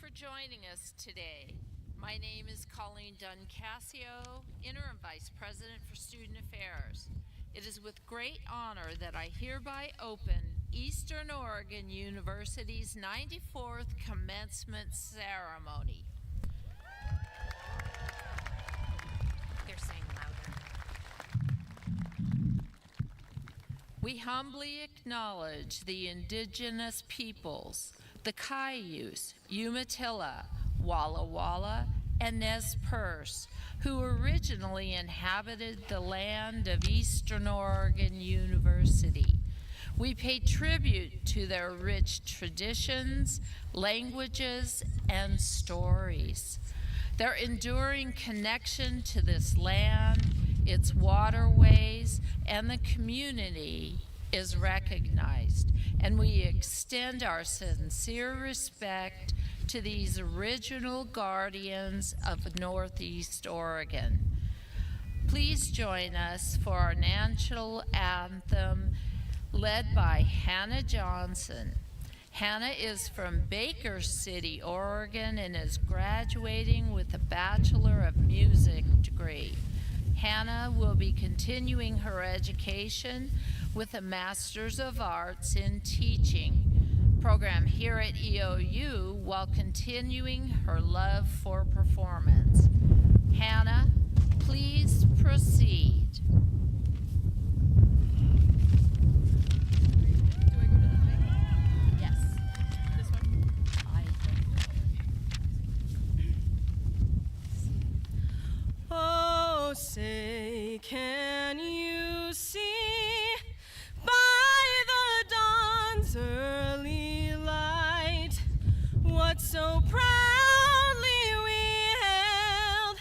for joining us today. My name is Colleen Dunn-Cassio, Interim Vice President for Student Affairs. It is with great honor that I hereby open Eastern Oregon University's 94th Commencement Ceremony. They're saying louder. We humbly acknowledge the indigenous peoples, the Cayuse, Umatilla, Walla Walla, and Nez Perce, who originally inhabited the land of Eastern Oregon University. We pay tribute to their rich traditions, languages, and stories. Their enduring connection to this land, its waterways, and the community is recognized, and we extend our sincere respect to these original guardians of Northeast Oregon. Please join us for our national anthem led by Hannah Johnson. Hannah is from Baker City, Oregon, and is graduating with a Bachelor of Music degree. Hannah will be continuing her education with a Master's of Arts in Teaching program here at EOU while continuing her love for performance. Hannah, please proceed. Oh, say, can you see by the dawn's early light what so proudly we hailed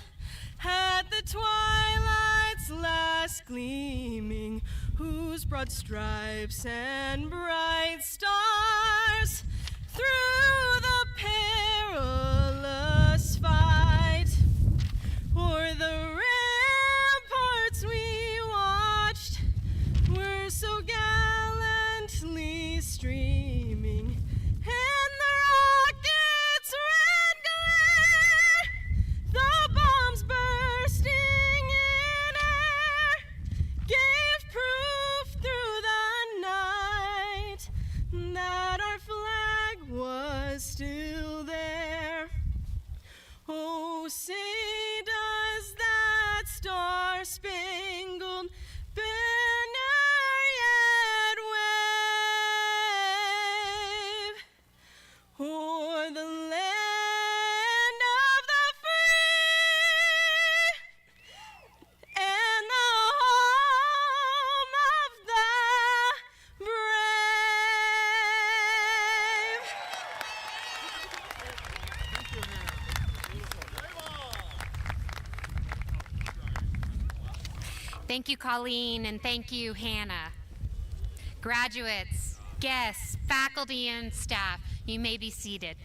at the twilight's last gleaming, whose broad stripes and bright stars through the perilous fight o'er the ramparts we watched were so gallantly streaming, and the rockets' red glare, the bombs bursting in air, gave proof through the night that our flag was still there. Oh, say does that star-spangled banner yet wave o'er the land of the free and the home of the brave? Thank you, Colleen, and thank you, Hannah. Graduates, guests, faculty, and staff, you may be seated.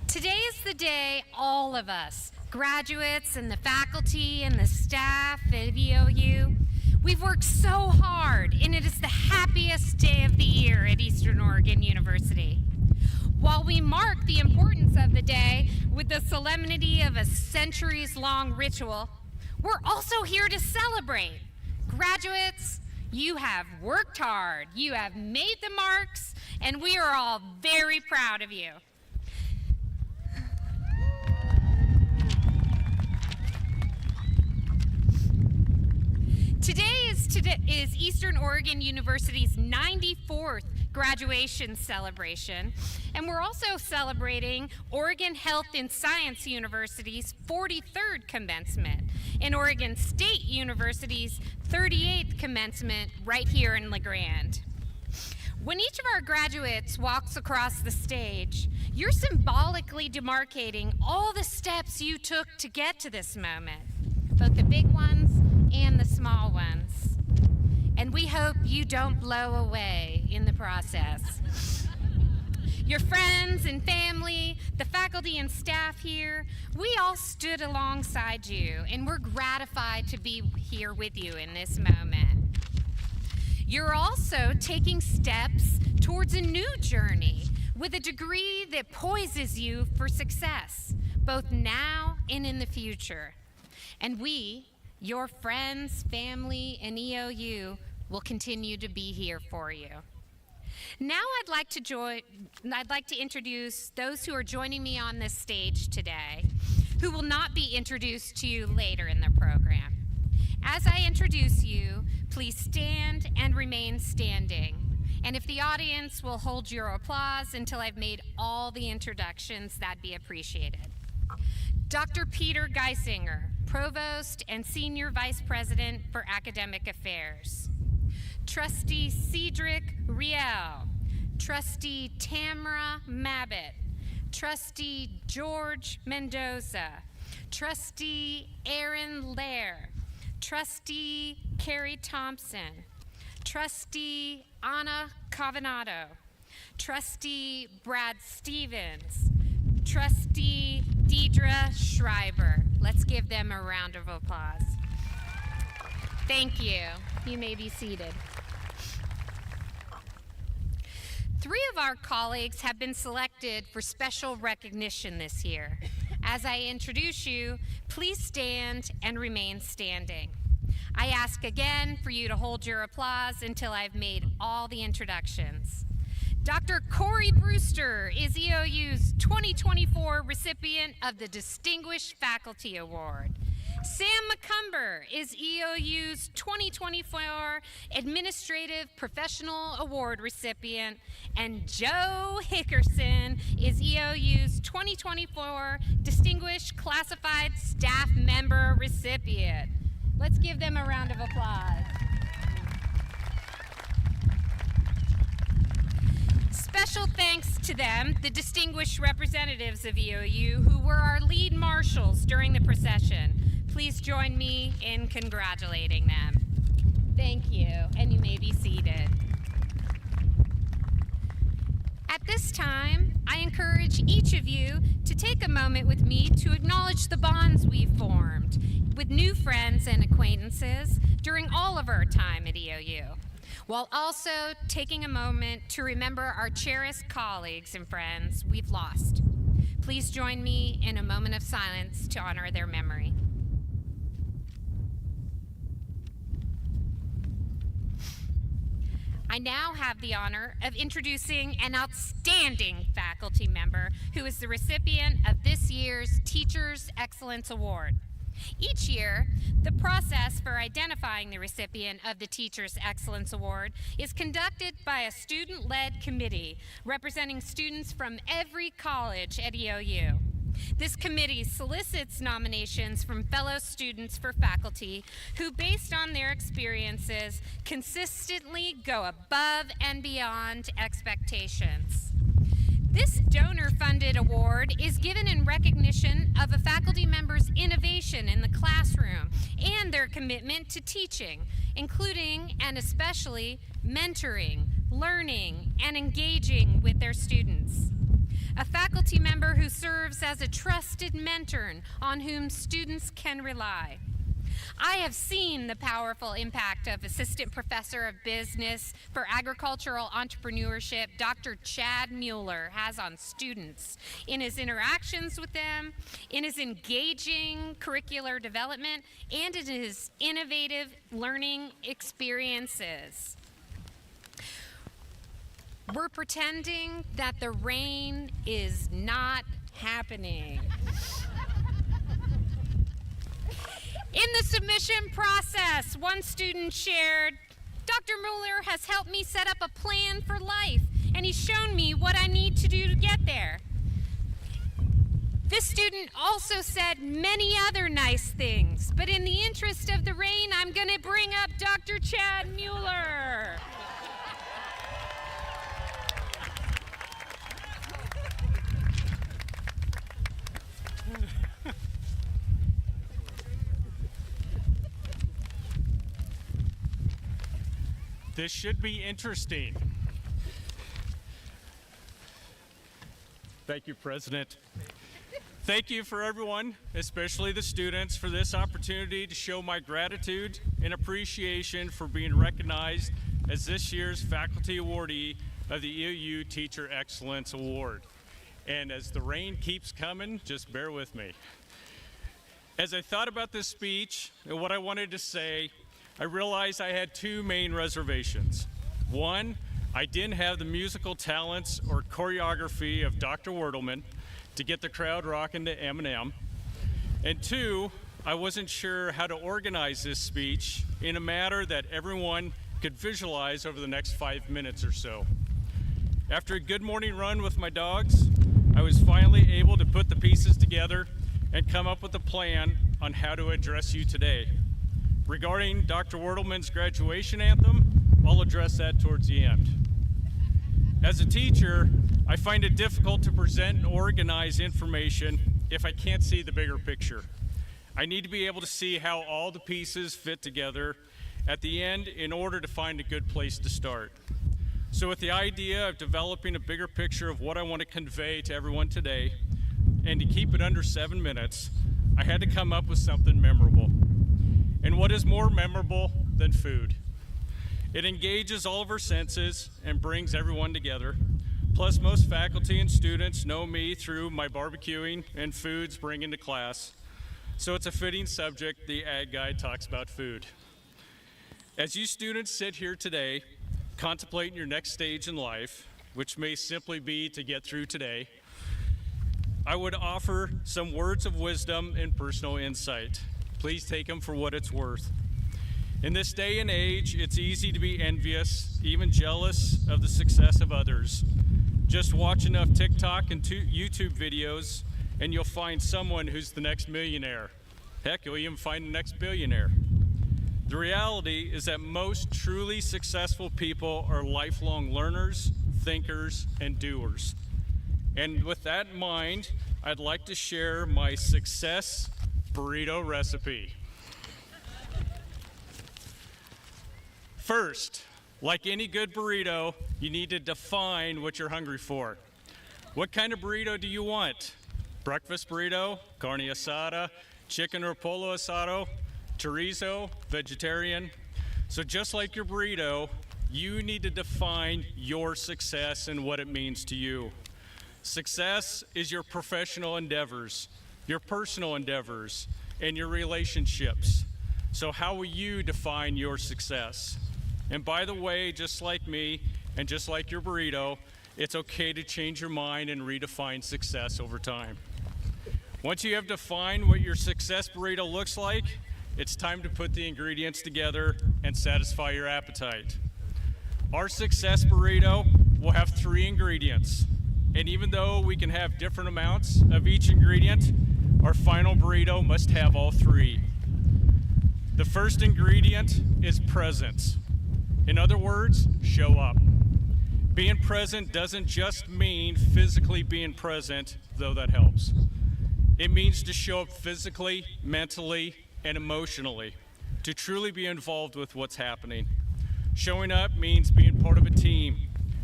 Today is the day all of us, graduates and the faculty and the staff at EOU, we've worked so hard, and it is the happiest day of the year at Eastern Oregon University. While we mark the importance of the day with the solemnity of a centuries-long ritual, we're also here to celebrate. Graduates, you have worked hard, you have made the marks, and we are all very proud of you. Today is Eastern Oregon University's 94th graduation celebration, and we're also celebrating Oregon Health and Science University's 43rd commencement and Oregon State University's 38th commencement right here in La Grande. When each of our graduates walks across the stage, you're symbolically demarcating all the steps you took to get to this moment, both the big ones and the small ones. And we hope you don't blow away in the process. Your friends and family, the faculty and staff here, we all stood alongside you, and we're gratified to be here with you in this moment. You're also taking steps towards a new journey with a degree that poises you for success, both now and in the future. And we, your friends, family, and EOU, will continue to be here for you. Now I'd like to introduce those who are joining me on this stage today, who will not be introduced to you later in the program. As I introduce you, please stand and remain standing. And if the audience will hold your applause until I've made all the introductions, that'd be appreciated. Dr. Peter Geisinger, Provost and Senior Vice President for Academic Affairs. Trustee Cedric Riel, Trustee Tamara Mabbitt, Trustee George Mendoza, Trustee Aaron Lair, Trustee Carrie Thompson, Trustee Anna Cavanato, Trustee Brad Stevens, Trustee Deidre Schreiber. Let's give them a round of applause. Thank you. You may be seated. 3 of our colleagues have been selected for special recognition this year. As I introduce you, please stand and remain standing. I ask again for you to hold your applause until I've made all the introductions. Dr. Corey Brewster is EOU's 2024 recipient of the Distinguished Faculty Award. Sam McCumber is EOU's 2024 Administrative Professional Award recipient, and Joe Hickerson is EOU's 2024 Distinguished Classified Staff Member recipient. Let's give them a round of applause. Special thanks to them, the distinguished representatives of EOU who were our lead marshals during the procession. Please join me in congratulating them. Thank you, and you may be seated. At this time, I encourage each of you to take a moment with me to acknowledge the bonds we've formed with new friends and acquaintances during all of our time at EOU, while also taking a moment to remember our cherished colleagues and friends we've lost. Please join me in a moment of silence to honor their memory. I now have the honor of introducing an outstanding faculty member who is the recipient of this year's Teachers Excellence Award. Each year, the process for identifying the recipient of the Teachers Excellence Award is conducted by a student-led committee representing students from every college at EOU. This committee solicits nominations from fellow students for faculty who, based on their experiences, consistently go above and beyond expectations. This donor-funded award is given in recognition of a faculty member's innovation in the classroom and their commitment to teaching, including and especially mentoring, learning, and engaging with their students. A faculty member who serves as a trusted mentor on whom students can rely. I have seen the powerful impact of Assistant Professor of Business for Agricultural Entrepreneurship, Dr. Chad Mueller, has on students in his interactions with them, in his engaging curricular development, and in his innovative learning experiences. We're pretending that the rain is not happening. In the submission process, one student shared, Dr. Mueller has helped me set up a plan for life, and he's shown me what I need to do to get there. This student also said many other nice things, but in the interest of the rain, I'm going to bring up Dr. Chad Mueller. This should be interesting. Thank you, President. Thank you for everyone, especially the students, for this opportunity to show my gratitude and appreciation for being recognized as this year's faculty awardee of the EOU Teacher Excellence Award. And as the rain keeps coming, just bear with me. As I thought about this speech and what I wanted to say, I realized I had two main reservations. One, I didn't have the musical talents or choreography of Dr. Wertelman to get the crowd rocking to Eminem. And two, I wasn't sure how to organize this speech in a manner that everyone could visualize over the next 5 minutes or so. After a good morning run with my dogs, I was finally able to put the pieces together and come up with a plan on how to address you today. Regarding Dr. Wertelman's graduation anthem, I'll address that towards the end. As a teacher, I find it difficult to present and organize information if I can't see the bigger picture. I need to be able to see how all the pieces fit together at the end in order to find a good place to start. So with the idea of developing a bigger picture of what I want to convey to everyone today, and to keep it under 7 minutes, I had to come up with something memorable. And what is more memorable than food? It engages all of our senses and brings everyone together. Plus, most faculty and students know me through my barbecuing and foods bringing to class. So it's a fitting subject the Ag Guy talks about food. As you students sit here today, contemplating your next stage in life, which may simply be to get through today, I would offer some words of wisdom and personal insight. Please take them for what it's worth. In this day and age, it's easy to be envious, even jealous of the success of others. Just watch enough TikTok and YouTube videos, and you'll find someone who's the next millionaire. Heck, you'll even find the next billionaire. The reality is that most truly successful people are lifelong learners, thinkers, and doers. And with that in mind, I'd like to share my success burrito recipe. First, like any good burrito, you need to define what you're hungry for. What kind of burrito do you want? Breakfast burrito, carne asada, chicken or pollo asado, chorizo, vegetarian. So just like your burrito, you need to define your success and what it means to you. Success is your professional endeavors, your personal endeavors, and your relationships. So how will you define your success? And by the way, just like me, and just like your burrito, it's okay to change your mind and redefine success over time. Once you have defined what your success burrito looks like, it's time to put the ingredients together and satisfy your appetite. Our success burrito will have 3 ingredients. And even though we can have different amounts of each ingredient, our final burrito must have all 3. The first ingredient is presence. In other words, show up. Being present doesn't just mean physically being present, though that helps. It means to show up physically, mentally, and emotionally, to truly be involved with what's happening. Showing up means being part of a team,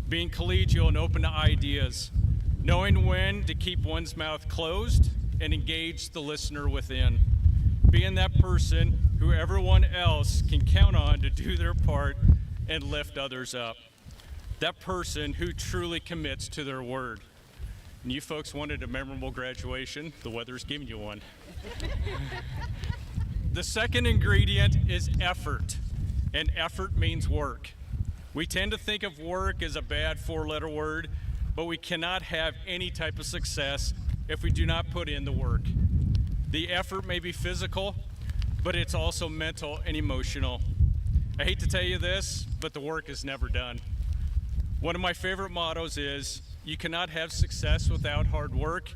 being collegial and open to ideas, knowing when to keep one's mouth closed and engage the listener within, being that person who everyone else can count on to do their part and lift others up, that person who truly commits to their word. And you folks wanted a memorable graduation, the weather's giving you one. The second ingredient is effort, and effort means work. We tend to think of work as a bad 4-letter word, but we cannot have any type of success if we do not put in the work. The effort may be physical, but it's also mental and emotional. I hate to tell you this, but the work is never done. One of my favorite mottos is, you cannot have success without hard work,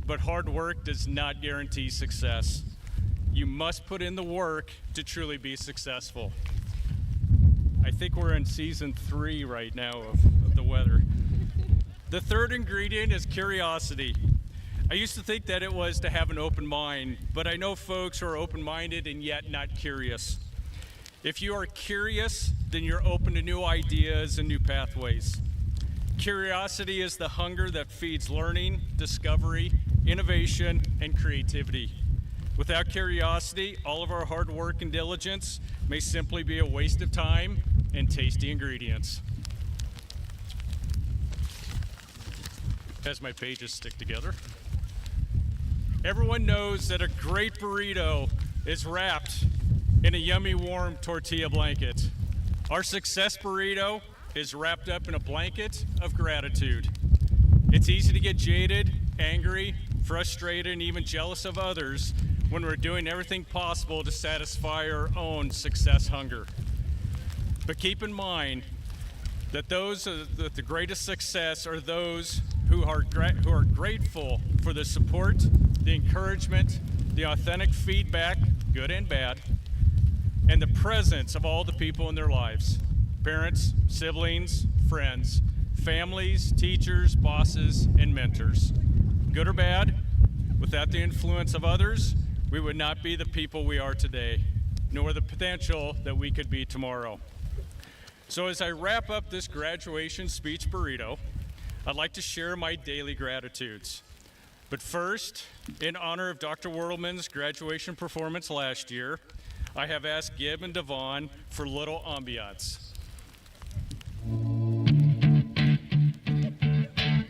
but hard work does not guarantee success. You must put in the work to truly be successful. I think we're in season 3 right now of the weather. The third ingredient is curiosity. I used to think that it was to have an open mind, but I know folks who are open-minded and yet not curious. If you are curious, then you're open to new ideas and new pathways. Curiosity is the hunger that feeds learning, discovery, innovation, and creativity. Without curiosity, all of our hard work and diligence may simply be a waste of time and tasty ingredients. As my pages stick together. Everyone knows that a great burrito is wrapped in a yummy warm tortilla blanket. Our success burrito is wrapped up in a blanket of gratitude. It's easy to get jaded, angry, frustrated, and even jealous of others when we're doing everything possible to satisfy our own success hunger. But keep in mind that the greatest success are those who are grateful for the support, the encouragement, the authentic feedback, good and bad, and the presence of all the people in their lives. Parents, siblings, friends, families, teachers, bosses, and mentors. Good or bad, without the influence of others, we would not be the people we are today, nor the potential that we could be tomorrow. So as I wrap up this graduation speech burrito, I'd like to share my daily gratitudes. But first, in honor of Dr. Wortelman's graduation performance last year, I have asked Gib and Devon for a little ambiance.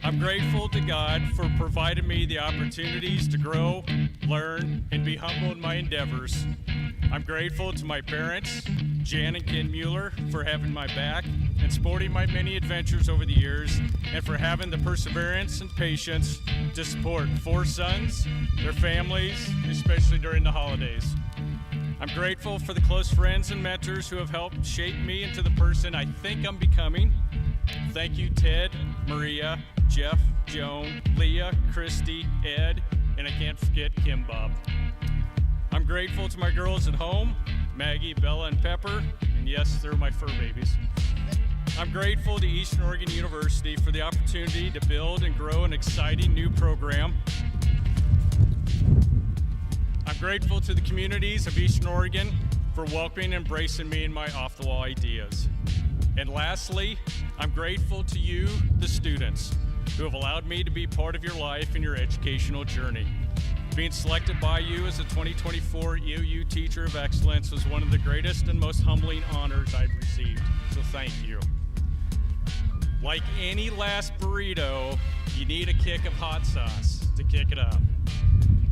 I'm grateful to God for providing me the opportunities to grow, learn, and be humble in my endeavors. I'm grateful to my parents, Jan and Ken Mueller, for having my back and supporting my many adventures over the years, and for having the perseverance and patience to support 4 sons, their families, especially during the holidays. I'm grateful for the close friends and mentors who have helped shape me into the person I think I'm becoming. Thank you, Ted, Maria, Jeff, Joan, Leah, Christy, Ed, and I can't forget Kim Bob. I'm grateful to my girls at home, Maggie, Bella, and Pepper, and yes, they're my fur babies. I'm grateful to Eastern Oregon University for the opportunity to build and grow an exciting new program. I'm grateful to the communities of Eastern Oregon for welcoming and embracing me and my off-the-wall ideas. And lastly, I'm grateful to you, the students, who have allowed me to be part of your life and your educational journey. Being selected by you as a 2024 EOU Teacher of Excellence was one of the greatest and most humbling honors I've received, so thank you. Like any last burrito, you need a kick of hot sauce to kick it up.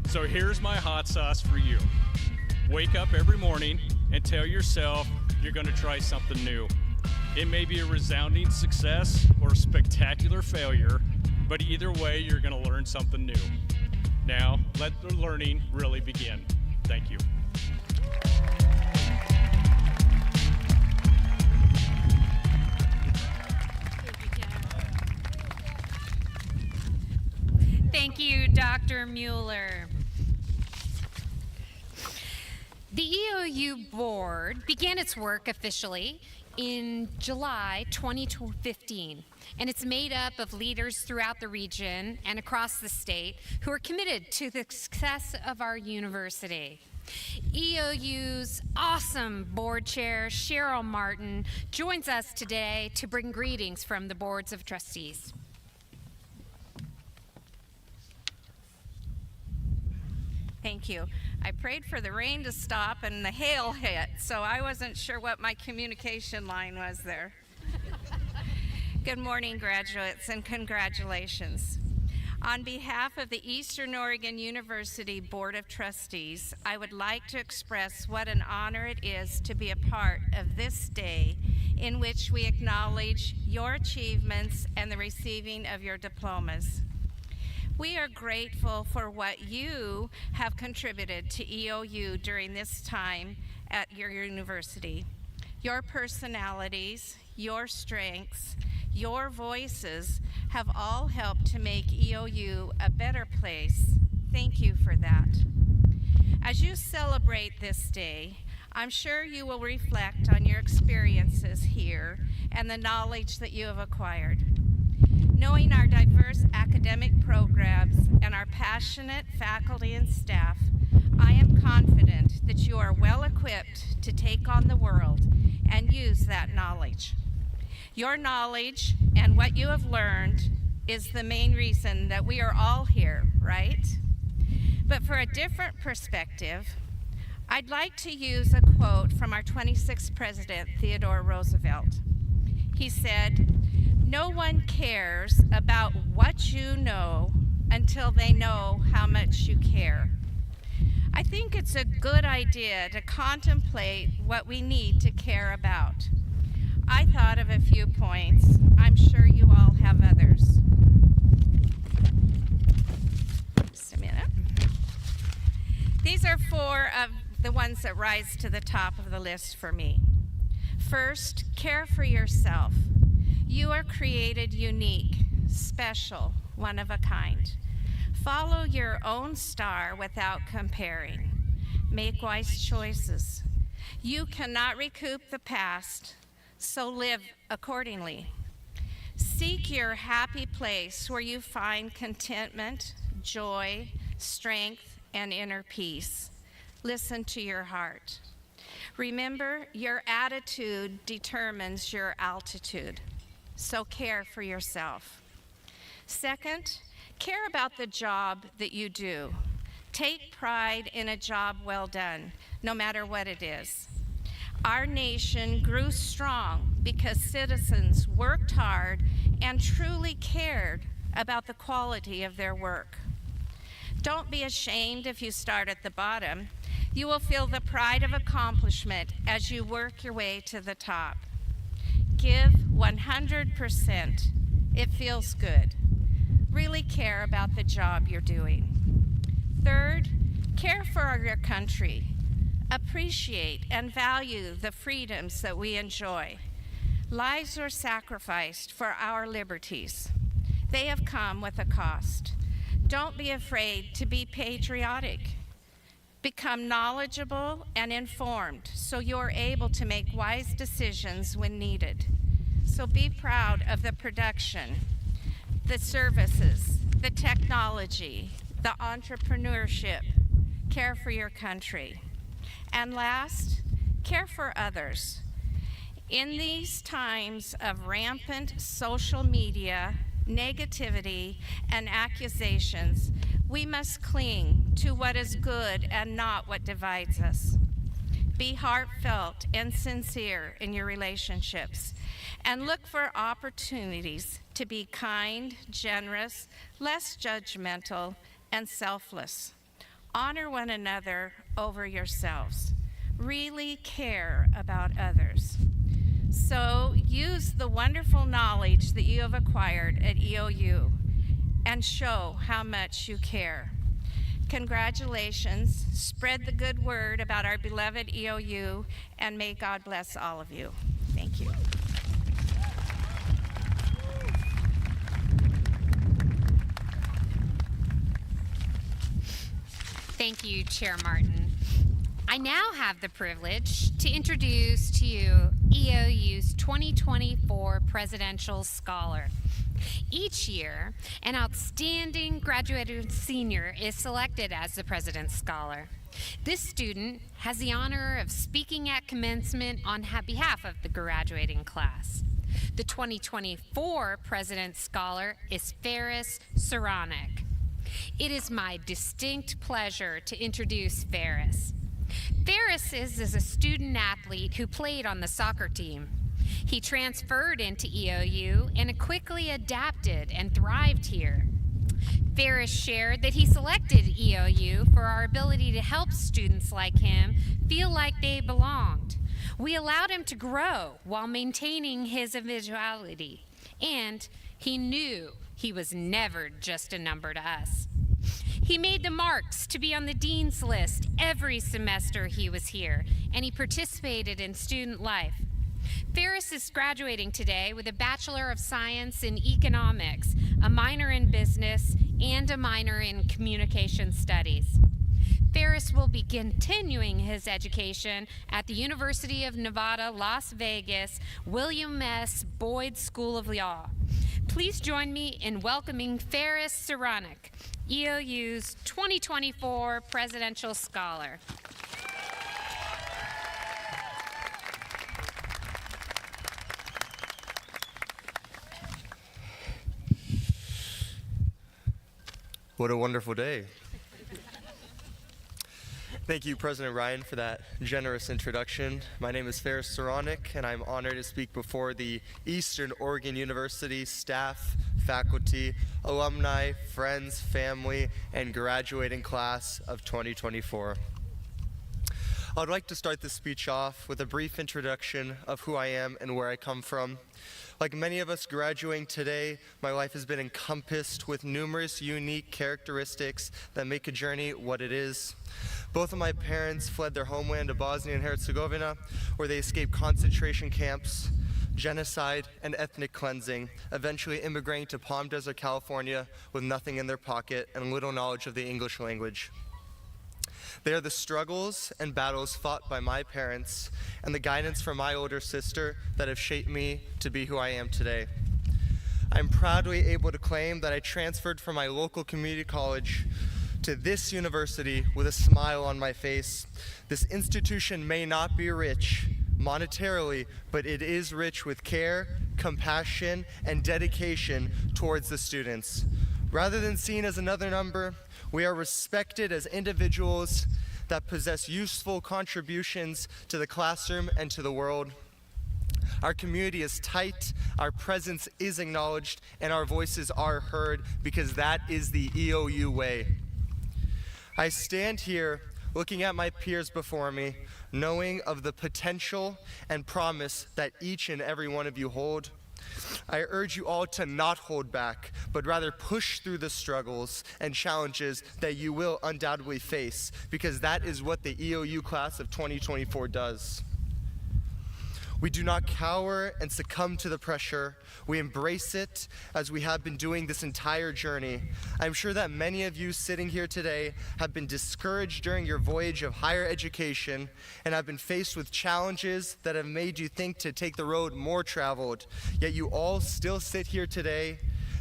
So here's my hot sauce for you. Wake up every morning and tell yourself you're going to try something new. It may be a resounding success or a spectacular failure, but either way, you're going to learn something new. Now, let the learning really begin. Thank you. Thank you, Dr. Mueller. The EOU board began its work officially in July 2015, and it's made up of leaders throughout the region and across the state who are committed to the success of our university. EOU's awesome board chair, Cheryl Martin, joins us today to bring greetings from the boards of trustees. Thank you. I prayed for the rain to stop and the hail hit, so I wasn't sure what my communication line was there. Good morning, graduates, and congratulations. On behalf of the Eastern Oregon University Board of Trustees, I would like to express what an honor it is to be a part of this day in which we acknowledge your achievements and the receiving of your diplomas. We are grateful for what you have contributed to EOU during this time at your university. Your personalities, your strengths, your voices have all helped to make EOU a better place. Thank you for that. As you celebrate this day, I'm sure you will reflect on your experiences here and the knowledge that you have acquired. Knowing our diverse academic programs and our passionate faculty and staff, I am confident that you are well equipped to take on the world and use that knowledge. Your knowledge and what you have learned is the main reason that we are all here, right? But for a different perspective, I'd like to use a quote from our 26th president, Theodore Roosevelt. He said, "No one cares about what you know until they know how much you care." I think it's a good idea to contemplate what we need to care about. I thought of a few points. I'm sure you all have others. Just a minute. These are four of the ones that rise to the top of the list for me. First, care for yourself. You are created unique, special, one of a kind. Follow your own star without comparing. Make wise choices. You cannot recoup the past, so live accordingly. Seek your happy place where you find contentment, joy, strength, and inner peace. Listen to your heart. Remember, your attitude determines your altitude, so care for yourself. Second, care about the job that you do. Take pride in a job well done, no matter what it is. Our nation grew strong because citizens worked hard and truly cared about the quality of their work. Don't be ashamed if you start at the bottom. You will feel the pride of accomplishment as you work your way to the top. Give 100%. It feels good. Really care about the job you're doing. Third, care for your country. Appreciate and value the freedoms that we enjoy. Lives were sacrificed for our liberties. They have come with a cost. Don't be afraid to be patriotic. Become knowledgeable and informed so you're able to make wise decisions when needed. So be proud of the production, the services, the technology, the entrepreneurship. Care for your country. And last, care for others. In these times of rampant social media, negativity, and accusations, we must cling to what is good and not what divides us. Be heartfelt and sincere in your relationships, and look for opportunities to be kind, generous, less judgmental, and selfless. Honor one another over yourselves. Really care about others. So use the wonderful knowledge that you have acquired at EOU and show how much you care. Congratulations. Spread the good word about our beloved EOU, and may God bless all of you. Thank you. Thank you, Chair Martin. I now have the privilege to introduce to you EOU's 2024 Presidential Scholar. Each year, an outstanding graduating senior is selected as the President's Scholar. This student has the honor of speaking at commencement on behalf of the graduating class. The 2024 President's Scholar is Ferris Saronic. It is my distinct pleasure to introduce Ferris. Ferris is a student athlete who played on the soccer team. He transferred into EOU and quickly adapted and thrived here. Ferris shared that he selected EOU for our ability to help students like him feel like they belonged. We allowed him to grow while maintaining his individuality, and he knew he was never just a number to us. He made the marks to be on the dean's list every semester he was here, and he participated in student life. Ferris is graduating today with a Bachelor of Science in Economics, a minor in business, and a minor in communication studies. Ferris will be continuing his education at the University of Nevada, Las Vegas, William S. Boyd School of Law. Please join me in welcoming Ferris Saronic, EOU's 2024 Presidential Scholar. What a wonderful day. Thank you, President Ryan, for that generous introduction. My name is Ferris Saronic, and I'm honored to speak before the Eastern Oregon University staff, faculty, alumni, friends, family, and graduating class of 2024. I would like to start this speech off with a brief introduction of who I am and where I come from. Like many of us graduating today, my life has been encompassed with numerous unique characteristics that make a journey what it is. Both of my parents fled their homeland of Bosnia and Herzegovina, where they escaped concentration camps, genocide, and ethnic cleansing, eventually immigrating to Palm Desert, California, with nothing in their pocket and little knowledge of the English language. They are the struggles and battles fought by my parents and the guidance from my older sister that have shaped me to be who I am today. I'm proudly able to claim that I transferred from my local community college to this university with a smile on my face. This institution may not be rich monetarily, but it is rich with care, compassion, and dedication towards the students. Rather than seen as another number, we are respected as individuals that possess useful contributions to the classroom and to the world. Our community is tight, our presence is acknowledged, and our voices are heard because that is the EOU way. I stand here looking at my peers before me, knowing of the potential and promise that each and every one of you hold. I urge you all to not hold back, but rather push through the struggles and challenges that you will undoubtedly face, because that is what the EOU class of 2024 does. We do not cower and succumb to the pressure. We embrace it as we have been doing this entire journey. I'm sure that many of you sitting here today have been discouraged during your voyage of higher education and have been faced with challenges that have made you think to take the road more traveled. Yet you all still sit here today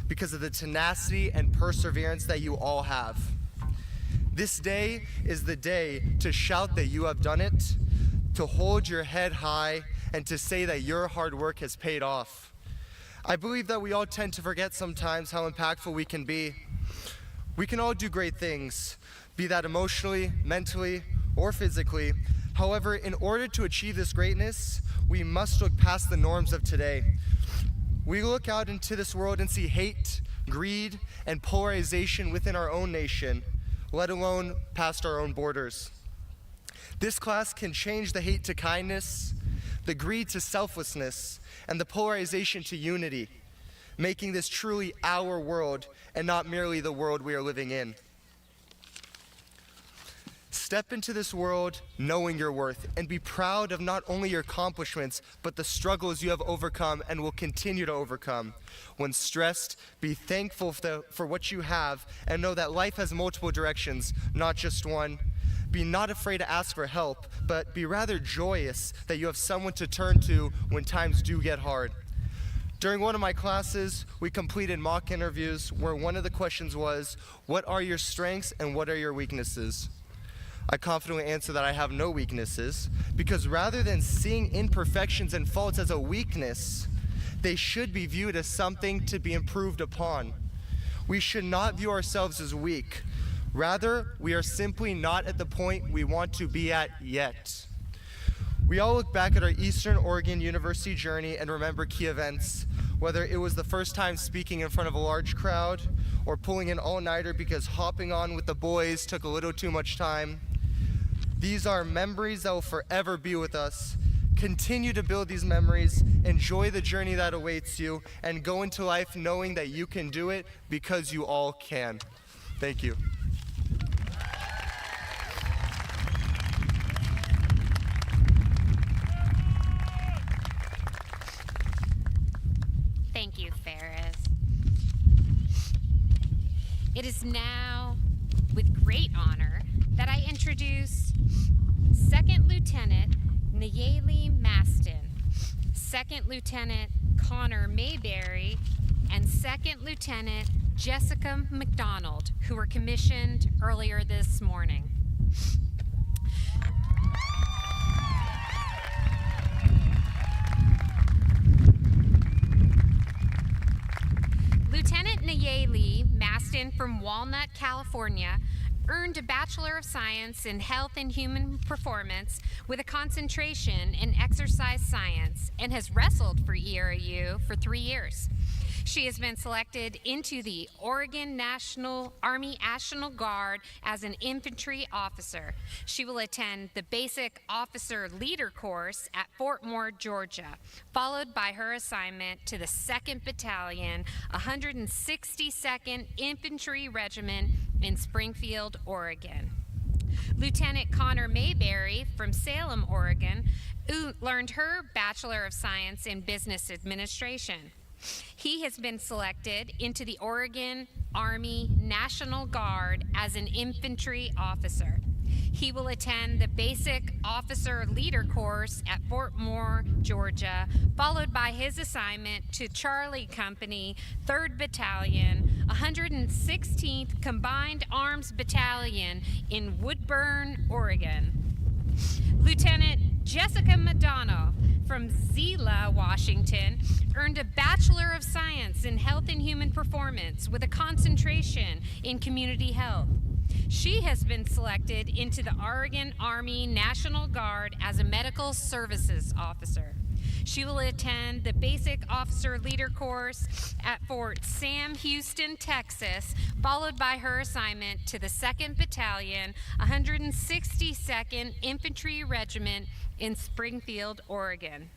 because of the tenacity and perseverance that you all have. This day is the day to shout that you have done it, to hold your head high, and to say that your hard work has paid off. I believe that we all tend to forget sometimes how impactful we can be. We can all do great things, be that emotionally, mentally, or physically. However, in order to achieve this greatness, we must look past the norms of today. We look out into this world and see hate, greed, and polarization within our own nation, let alone past our own borders. This class can change the hate to kindness, the greed to selflessness, and the polarization to unity, making this truly our world and not merely the world we are living in. Step into this world knowing your worth and be proud of not only your accomplishments, but the struggles you have overcome and will continue to overcome. When stressed, be thankful for what you have and know that life has multiple directions, not just one. Be not afraid to ask for help, but be rather joyous that you have someone to turn to when times do get hard. During one of my classes, we completed mock interviews where one of the questions was, what are your strengths and what are your weaknesses? I confidently answer that I have no weaknesses, because rather than seeing imperfections and faults as a weakness, they should be viewed as something to be improved upon. We should not view ourselves as weak. Rather, we are simply not at the point we want to be at yet. We all look back at our Eastern Oregon University journey and remember key events, whether it was the first time speaking in front of a large crowd, or pulling an all-nighter because hopping on with the boys took a little too much time. These are memories that will forever be with us. Continue to build these memories, enjoy the journey that awaits you, and go into life knowing that you can do it because you all can. Thank you. Thank you, Ferris. It is now with great honor that I introduce Second Lieutenant Nayeli Maston, Second Lieutenant Connor Mayberry, and Second Lieutenant Jessica McDonald, who were commissioned earlier this morning. Lieutenant Nayeli Maston from Walnut, California, earned a Bachelor of Science in Health and Human Performance with a concentration in exercise science and has wrestled for ERU for 3 years. She has been selected into the Oregon Army National Guard as an infantry officer. She will attend the Basic Officer Leader course at Fort Moore, Georgia, followed by her assignment to the 2nd Battalion, 162nd Infantry Regiment in Springfield, Oregon. Lieutenant Connor Mayberry from Salem, Oregon, learned her Bachelor of Science in Business Administration. He has been selected into the Oregon Army National Guard as an infantry officer. He will attend the Basic Officer Leader course at Fort Moore, Georgia, followed by his assignment to Charlie Company, 3rd Battalion, 116th Combined Arms Battalion in Woodburn, Oregon. Lieutenant Jessica Madonna from Zela, Washington, earned a Bachelor of Science in Health and Human Performance with a concentration in community health. She has been selected into the Oregon Army National Guard as a medical services officer. She will attend the Basic Officer Leader course at Fort Sam Houston, Texas, followed by her assignment to the 2nd Battalion, 162nd Infantry Regiment in Springfield, Oregon.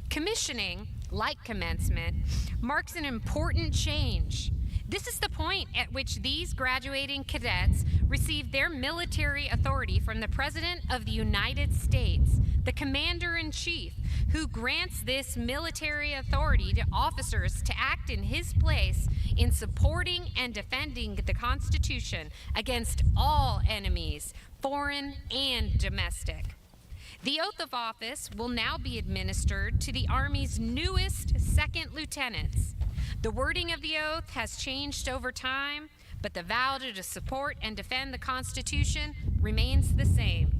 Commissioning, like commencement, marks an important change. This is the point at which these graduating cadets receive their military authority from the President of the United States, the Commander-in-Chief, who grants this military authority to officers to act in his place in supporting and defending the Constitution against all enemies, foreign and domestic. The oath of office will now be administered to the Army's newest second lieutenants. The wording of the oath has changed over time, but the vow to support and defend the Constitution remains the same.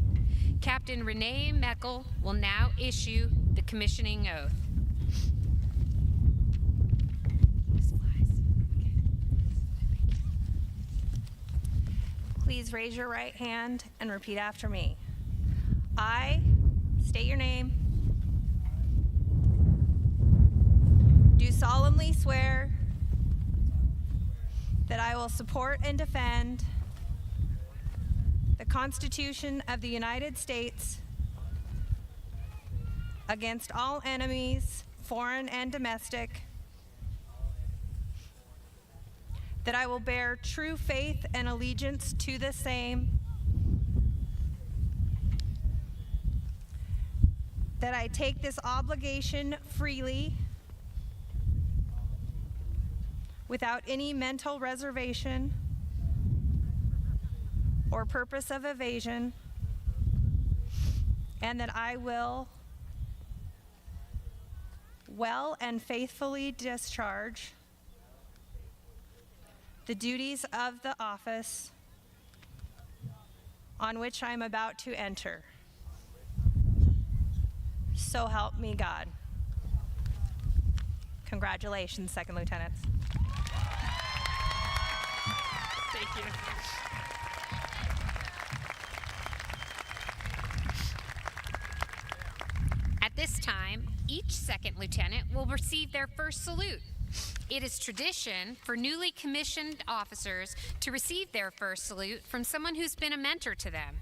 Captain Renee Meckel will now issue the commissioning oath. Please raise your right hand and repeat after me. I state your name. Do solemnly swear that I will support and defend the Constitution of the United States against all enemies, foreign and domestic, that I will bear true faith and allegiance to the same, that I take this obligation freely without any mental reservation or purpose of evasion, and that I will well and faithfully discharge the duties of the office on which I am about to enter. So help me God. Congratulations, Second Lieutenants. Thank you. At this time, each second lieutenant will receive their first salute. It is tradition for newly commissioned officers to receive their first salute from someone who's been a mentor to them.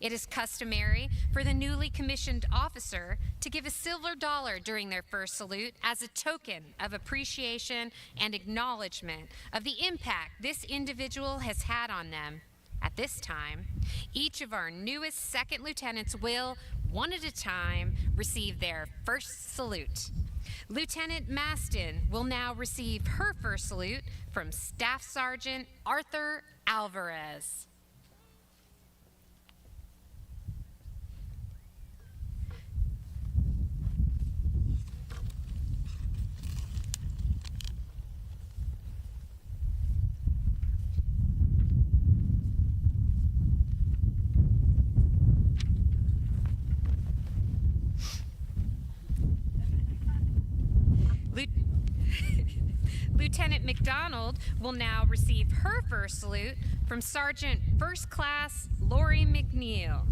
It is customary for the newly commissioned officer to give a silver dollar during their first salute as a token of appreciation and acknowledgement of the impact this individual has had on them. At this time, each of our newest second lieutenants will, one at a time, receive their first salute. Lieutenant Maston will now receive her first salute from Staff Sergeant Arthur Alvarez. Lieutenant McDonald will now receive her first salute from Sergeant First Class Lori McNeil.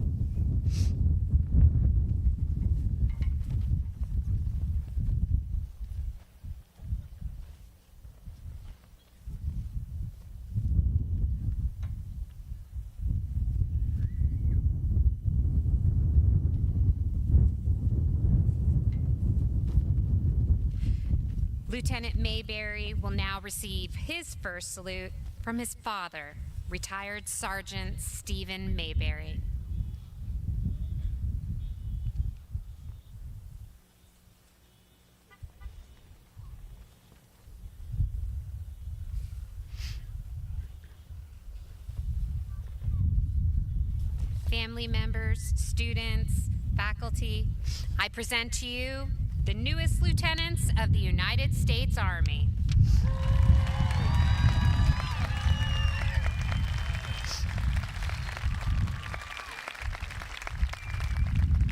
Lieutenant Mayberry will now receive his first salute from his father, retired Sergeant Stephen Mayberry. Family members, students, faculty, I present to you the newest lieutenants of the United States Army.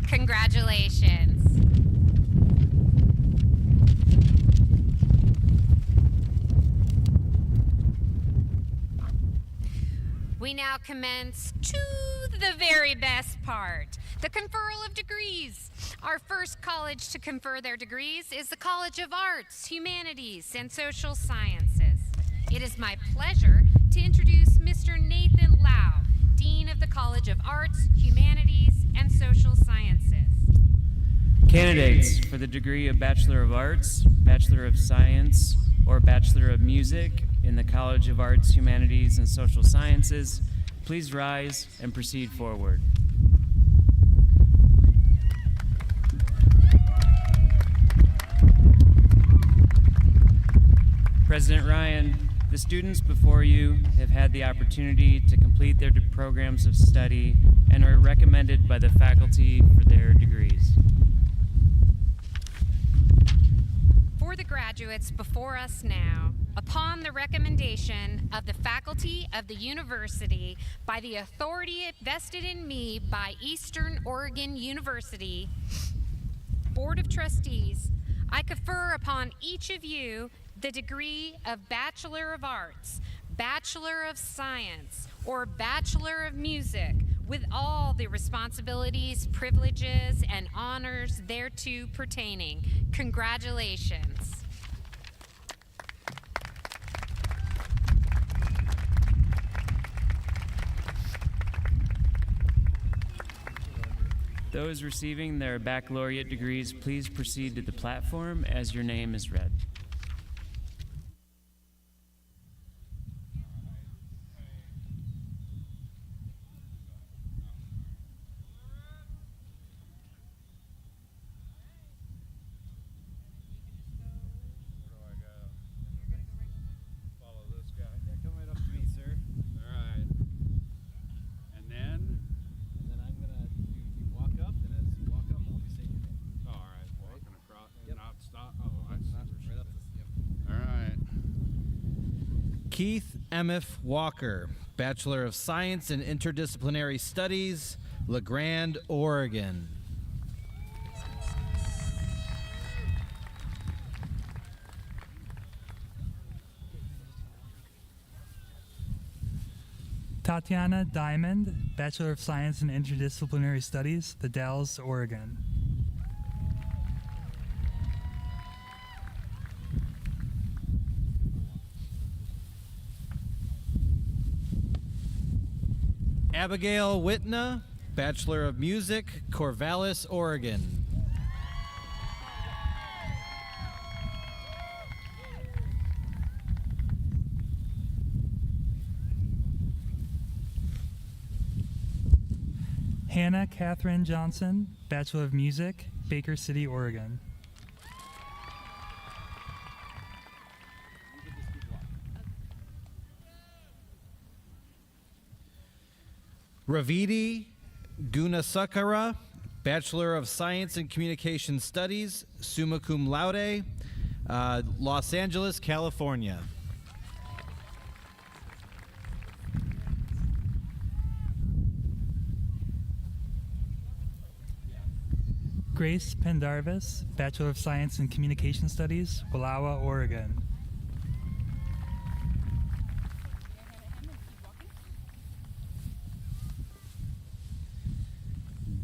Congratulations. We now commence to the very best part, the conferral of degrees. Our first college to confer their degrees is the College of Arts, Humanities, and Social Sciences. It is my pleasure to introduce Mr. Nathan Lau, Dean of the College of Arts, Humanities, and Social Sciences. Candidates for the degree of Bachelor of Arts, Bachelor of Science, or Bachelor of Music in the College of Arts, Humanities, and Social Sciences, please rise and proceed forward. President Ryan, the students before you have had the opportunity to complete their programs of study and are recommended by the faculty for their degrees. For the graduates before us now, upon the recommendation of the faculty of the university, by the authority vested in me by Eastern Oregon University Board of Trustees, I confer upon each of you the degree of Bachelor of Arts, Bachelor of Science, or Bachelor of Music, with all the responsibilities, privileges, and honors thereto pertaining. Congratulations. Those receiving their baccalaureate degrees, please proceed to the platform as your name is read. Keith M.F. Walker, Bachelor of Science in Interdisciplinary Studies, La Grande, Oregon. Tatiana Diamond, Bachelor of Science in Interdisciplinary Studies, The Dalles, Oregon. Abigail Whitna, Bachelor of Music, Corvallis, Oregon. Hannah Catherine Johnson, Bachelor of Music, Baker City, Oregon. Ravidi Gunasakara, Bachelor of Science in Communication Studies, summa cum laude, Los Angeles, California. Grace Pendarvis, Bachelor of Science in Communication Studies, Wallowa, Oregon.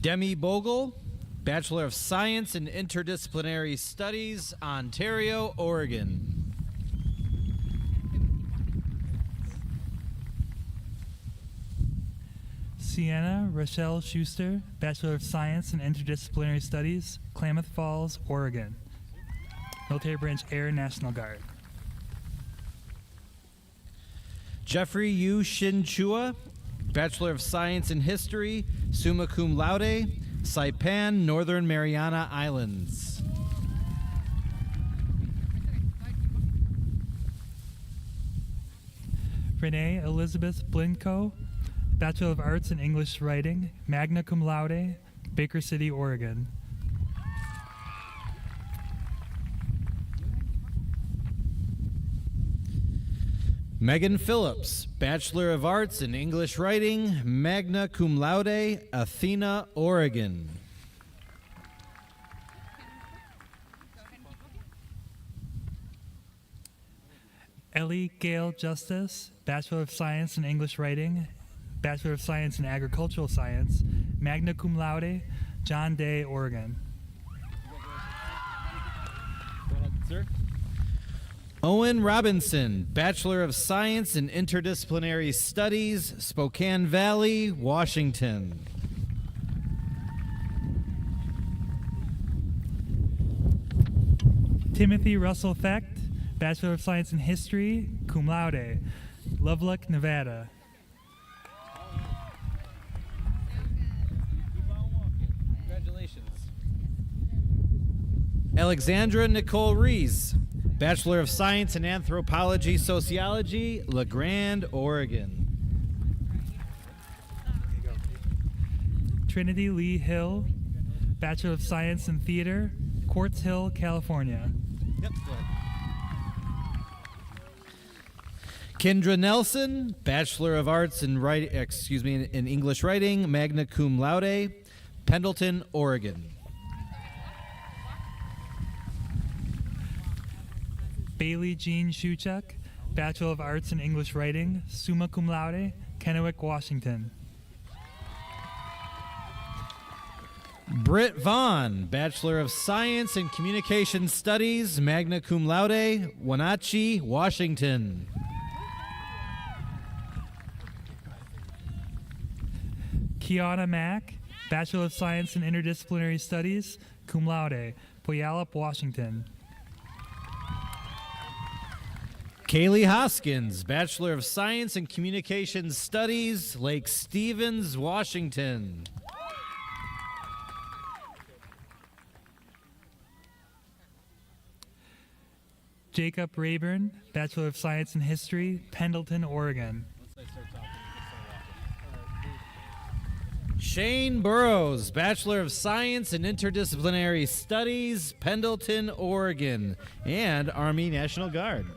Demi Bogle, Bachelor of Science in Interdisciplinary Studies, Ontario, Oregon. Sienna Rochelle Schuster, Bachelor of Science in Interdisciplinary Studies, Klamath Falls, Oregon. Military Branch Air National Guard. Jeffrey Yu Shin Chua, Bachelor of Science in History, summa cum laude, Saipan, Northern Mariana Islands. Renee Elizabeth Blinko, Bachelor of Arts in English Writing, magna cum laude, Baker City, Oregon. Megan Phillips, Bachelor of Arts in English Writing, magna cum laude, Athena, Oregon. Ellie Gale Justice, Bachelor of Science in English Writing, Bachelor of Science in Agricultural Science, magna cum laude, John Day, Oregon. Go ahead, sir. Owen Robinson, Bachelor of Science in Interdisciplinary Studies, Spokane Valley, Washington. Timothy Russell Fecht, Bachelor of Science in History, cum laude, Lovelock, Nevada. Congratulations. Alexandra Nicole Rees, Bachelor of Science in Anthropology Sociology, La Grande, Oregon. Trinity Lee Hill, Bachelor of Science in Theater, Quartz Hill, California. Yep, go ahead. Kendra Nelson, Bachelor of Arts in in English Writing, magna cum laude, Pendleton, Oregon. Bailey Jean Shuchuk, Bachelor of Arts in English Writing, summa cum laude, Kennewick, Washington. Britt Vaughn, Bachelor of Science in Communication Studies, magna cum laude, Wenatchee, Washington. Kiana Mack, Bachelor of Science in Interdisciplinary Studies, cum laude, Puyallup, Washington. Kaylee Hoskins, Bachelor of Science in Communications Studies, Lake Stevens, Washington. Jacob Rayburn, Bachelor of Science in History, Pendleton, Oregon. Shane Burrows, Bachelor of Science in Interdisciplinary Studies, Pendleton, Oregon, and Army National Guard.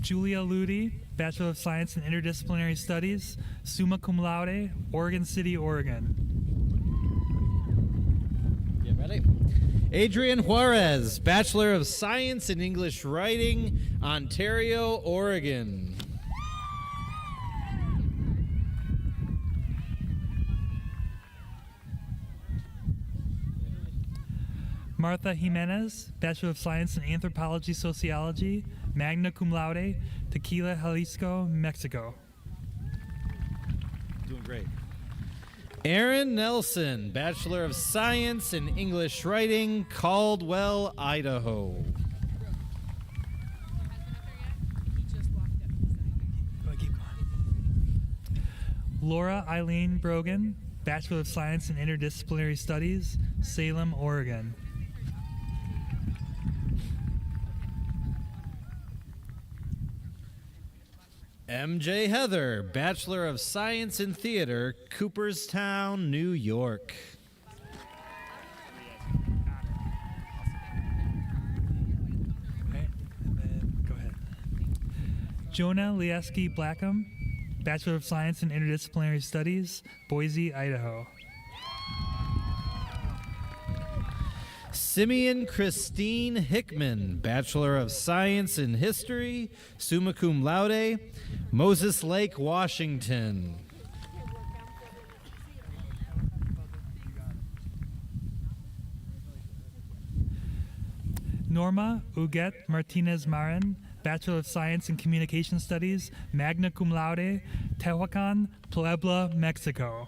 Julia Ludi, Bachelor of Science in Interdisciplinary Studies, summa cum laude, Oregon City, Oregon. Get ready. Adrian Juarez, Bachelor of Science in English Writing, Ontario, Oregon. Martha Jimenez, Bachelor of Science in Anthropology Sociology, magna cum laude, Tequila, Jalisco, Mexico. Doing great. Aaron Nelson, Bachelor of Science in English Writing, Caldwell, Idaho. Laura Eileen Brogan, Bachelor of Science in Interdisciplinary Studies, Salem, Oregon. MJ Heather, Bachelor of Science in Theater, Cooperstown, New York. Okay, and then go ahead. Jonah Lieski Blackham, Bachelor of Science in Interdisciplinary Studies, Boise, Idaho. Simeon Christine Hickman, Bachelor of Science in History, summa cum laude, Moses Lake, Washington. Norma Uget Martinez Marin, Bachelor of Science in Communication Studies, magna cum laude, Tehuacan, Puebla, Mexico.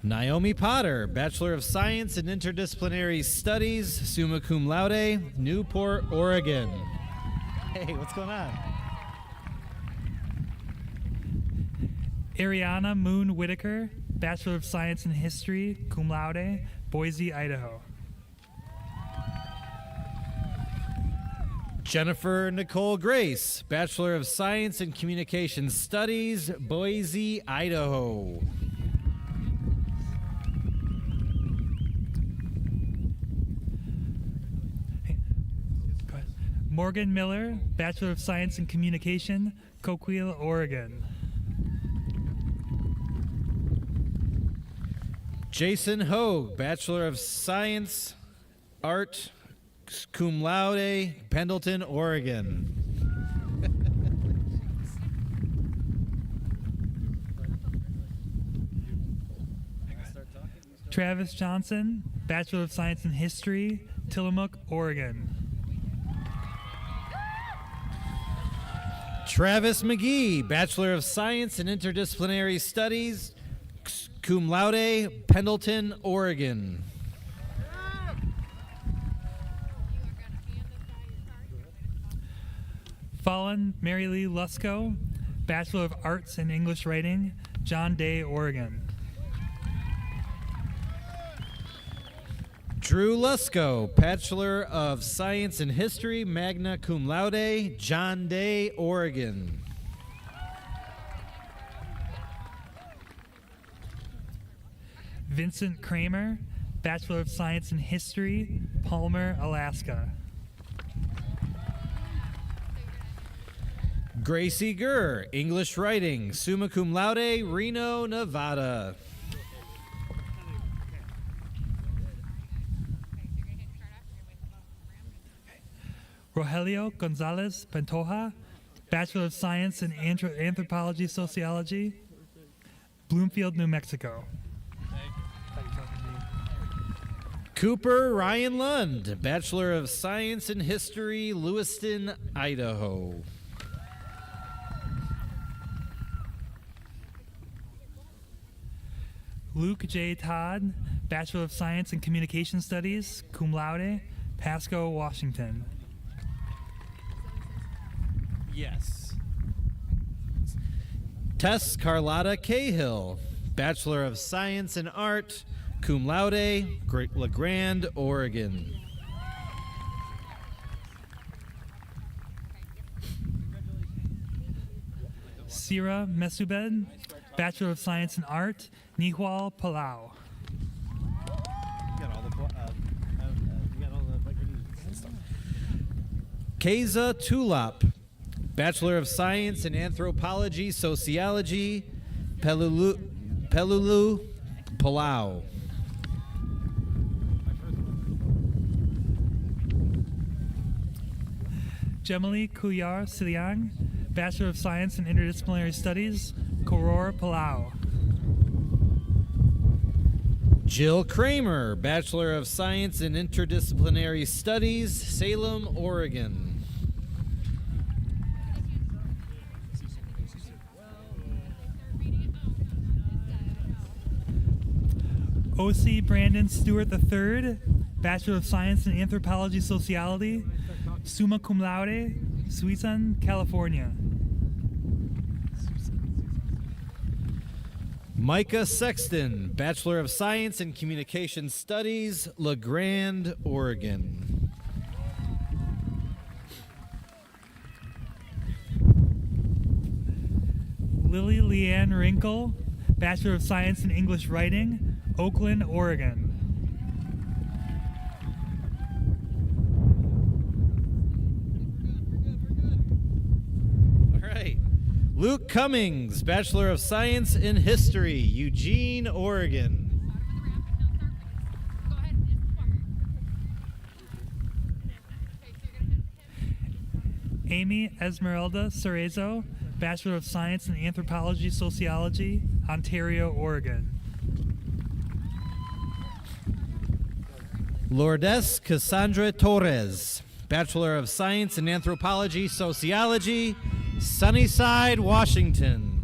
Naomi Potter, Bachelor of Science in Interdisciplinary Studies, summa cum laude, Newport, Oregon. Hey, what's going on? Ariana Moon Whitaker, Bachelor of Science in History, cum laude, Boise, Idaho. Jennifer Nicole Grace, Bachelor of Science in Communication Studies, Boise, Idaho. Morgan Miller, Bachelor of Science in Communication, Coquille, Oregon. Jason Hogue, Bachelor of Science, Art, cum laude, Pendleton, Oregon. Travis Johnson, Bachelor of Science in History, Tillamook, Oregon. Travis McGee, Bachelor of Science in Interdisciplinary Studies, cum laude, Pendleton, Oregon. Fallen Mary Lee Lusko, Bachelor of Arts in English Writing, John Day, Oregon. Drew Lusko, Bachelor of Science in History, magna cum laude, John Day, Oregon. Vincent Kramer, Bachelor of Science in History, Palmer, Alaska. Gracie Gurr, English Writing, summa cum laude, Reno, Nevada. Rogelio Gonzalez Pantoja, Bachelor of Science in Anthropology Sociology, Bloomfield, New Mexico. Cooper Ryan Lund, Bachelor of Science in History, Lewiston, Idaho. Luke J. Todd, Bachelor of Science in Communication Studies, cum laude, Pasco, Washington. Yes. Tess Carlotta Cahill, Bachelor of Science in Art, cum laude, La Grande, Oregon. Sira Mesubed, Bachelor of Science in Art, Nihwal, Palau. Keza Tulop, Bachelor of Science in Anthropology Sociology, Pelulu, Palau. Gemily Kuyar Siliang, Bachelor of Science in Interdisciplinary Studies, Koror, Palau. Jill Kramer, Bachelor of Science in Interdisciplinary Studies, Salem, Oregon. O.C. Brandon Stewart III, Bachelor of Science in Anthropology Sociology, summa cum laude, Suisun, California. Micah Sexton, Bachelor of Science in Communication Studies, La Grande, Oregon. Lily Leanne Wrinkle, Bachelor of Science in English Writing, Oakland, Oregon. All right. Luke Cummings, Bachelor of Science in History, Eugene, Oregon. Amy Esmeralda Cerezo, Bachelor of Science in Anthropology Sociology, Ontario, Oregon. Lourdes Cassandra Torres, Bachelor of Science in Anthropology Sociology, Sunnyside, Washington.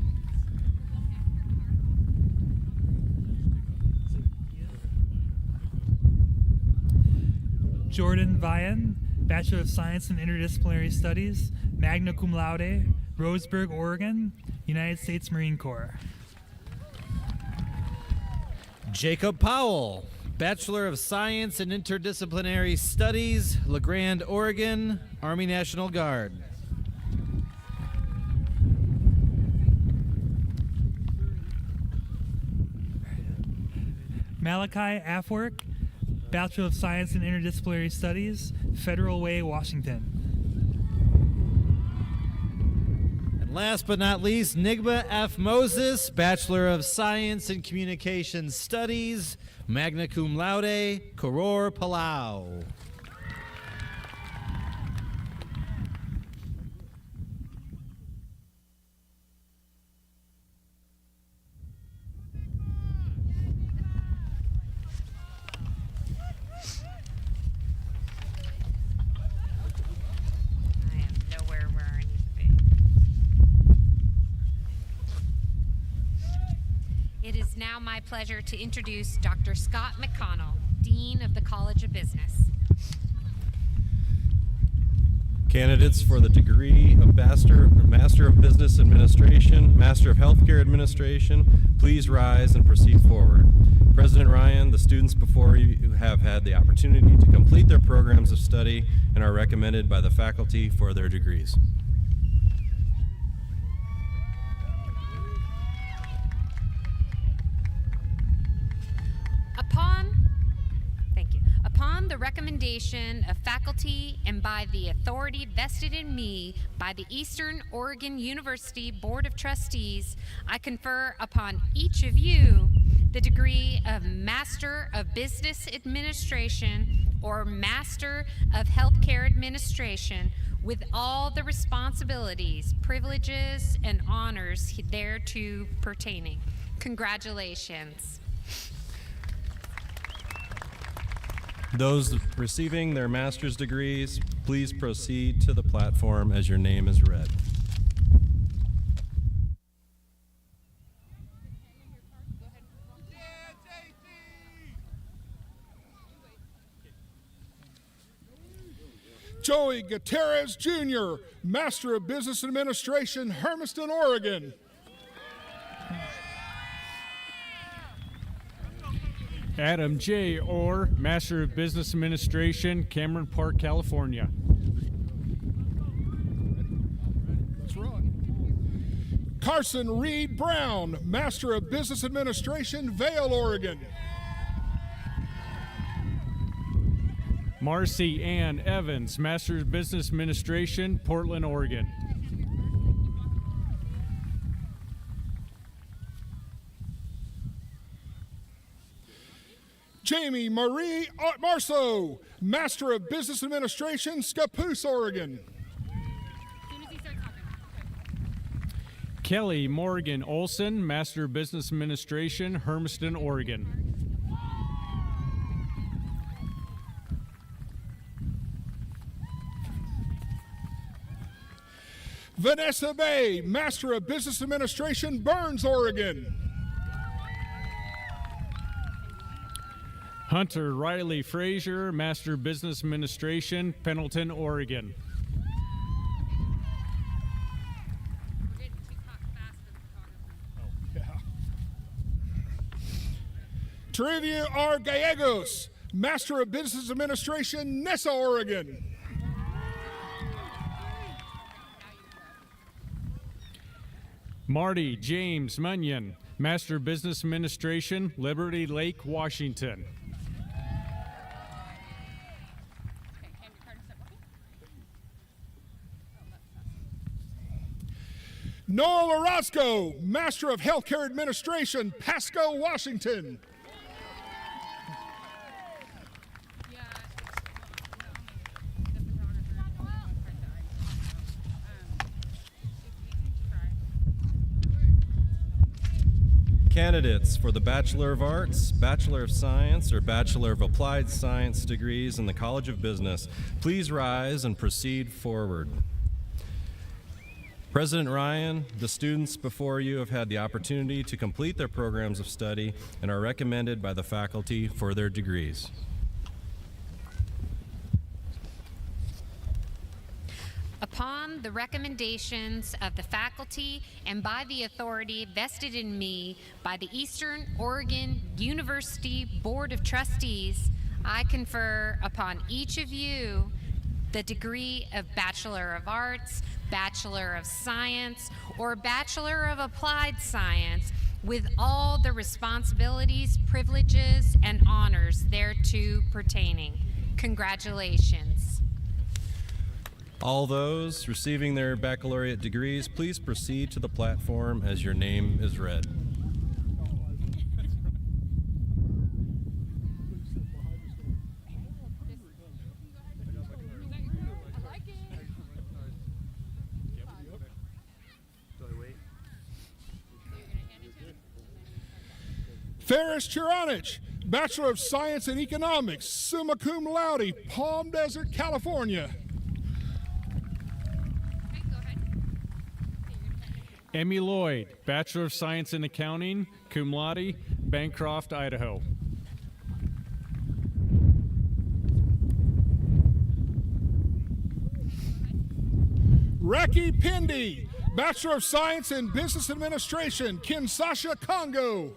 Jordan Vian, Bachelor of Science in Interdisciplinary Studies, magna cum laude, Roseburg, Oregon, United States Marine Corps. Jacob Powell, Bachelor of Science in Interdisciplinary Studies, LeGrand, Oregon, Army National Guard. Malachi Afwork, Bachelor of Science in Interdisciplinary Studies, Federal Way, Washington. And last but not least, Nigma F. Moses, Bachelor of Science in Communications Studies, magna cum laude, Koror, Palau. I am nowhere where I need to be. It is now my pleasure to introduce Dr. Scott McConnell, Dean of the College of Business. Candidates for the degree of Master of Business Administration, Master of Healthcare Administration, please rise and proceed forward. President Ryan, the students before you have had the opportunity to complete their programs of study and are recommended by the faculty for their degrees. Upon the recommendation of faculty and by the authority vested in me by the Eastern Oregon University Board of Trustees, I confer upon each of you the degree of Master of Business Administration or Master of Healthcare Administration with all the responsibilities, privileges, and honors thereto pertaining. Congratulations. Those receiving their master's degrees, please proceed to the platform as your name is read. Joey Gutierrez Jr., Master of Business Administration, Hermiston, Oregon. Adam J. Orr, Master of Business Administration, Cameron Park, California. Let's run. Carson Reed Brown, Master of Business Administration, Vail, Oregon. Marcy Ann Evans, Master of Business Administration, Portland, Oregon. Jamie Marie Marceau, Master of Business Administration, Scappoose, Oregon. Kelly Morgan Olson, Master of Business Administration, Hermiston, Oregon. Vanessa Bay, Master of Business Administration, Burns, Oregon. Hunter Riley Frazier, Master of Business Administration, Pendleton, Oregon. Trivia R. Gallegos, Master of Business Administration, Nessa, Oregon. Marty James Munyon, Master of Business Administration, Liberty Lake, Washington. Noel Orozco, Master of Healthcare Administration, Pasco, Washington. Candidates for the Bachelor of Arts, Bachelor of Science, or Bachelor of Applied Science degrees in the College of Business, please rise and proceed forward. President Ryan, the students before you have had the opportunity to complete their programs of study and are recommended by the faculty for their degrees. Upon the recommendations of the faculty and by the authority vested in me by the Eastern Oregon University Board of Trustees, I confer upon each of you the degree of Bachelor of Arts, Bachelor of Science, or Bachelor of Applied Science, with all the responsibilities, privileges, and honors thereto pertaining. Congratulations. All those receiving their baccalaureate degrees, please proceed to the platform as your name is read. Ferris Chironich, Bachelor of Science in Economics, summa cum laude, Palm Desert, California. Emmy Lloyd, Bachelor of Science in Accounting, cum laude, Bancroft, Idaho. Raki Pindi, Bachelor of Science in Business Administration, Kinshasa, Congo.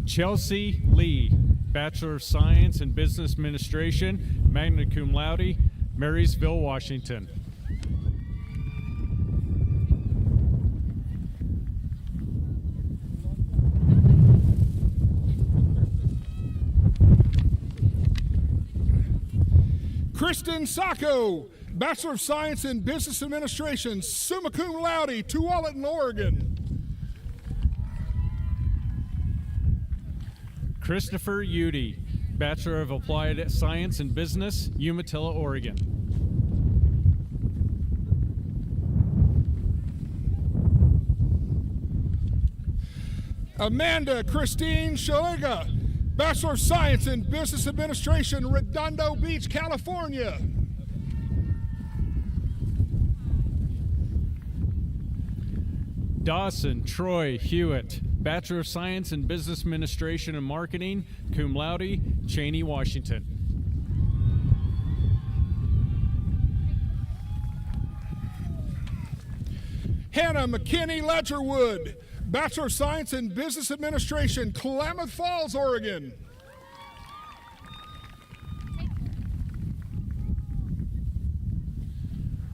Chelsea Lee, Bachelor of Science in Business Administration, magna cum laude, Marysville, Washington. Kristen Sacco, Bachelor of Science in Business Administration, summa cum laude, Tualatin, Oregon. Christopher Udy, Bachelor of Applied Science in Business, Umatilla, Oregon. Amanda Christine Shaliga, Bachelor of Science in Business Administration, Redondo Beach, California. Dawson Troy Hewitt, Bachelor of Science in Business Administration and Marketing, cum laude, Cheney, Washington. Hannah McKinney Ledgerwood, Bachelor of Science in Business Administration, Klamath Falls, Oregon.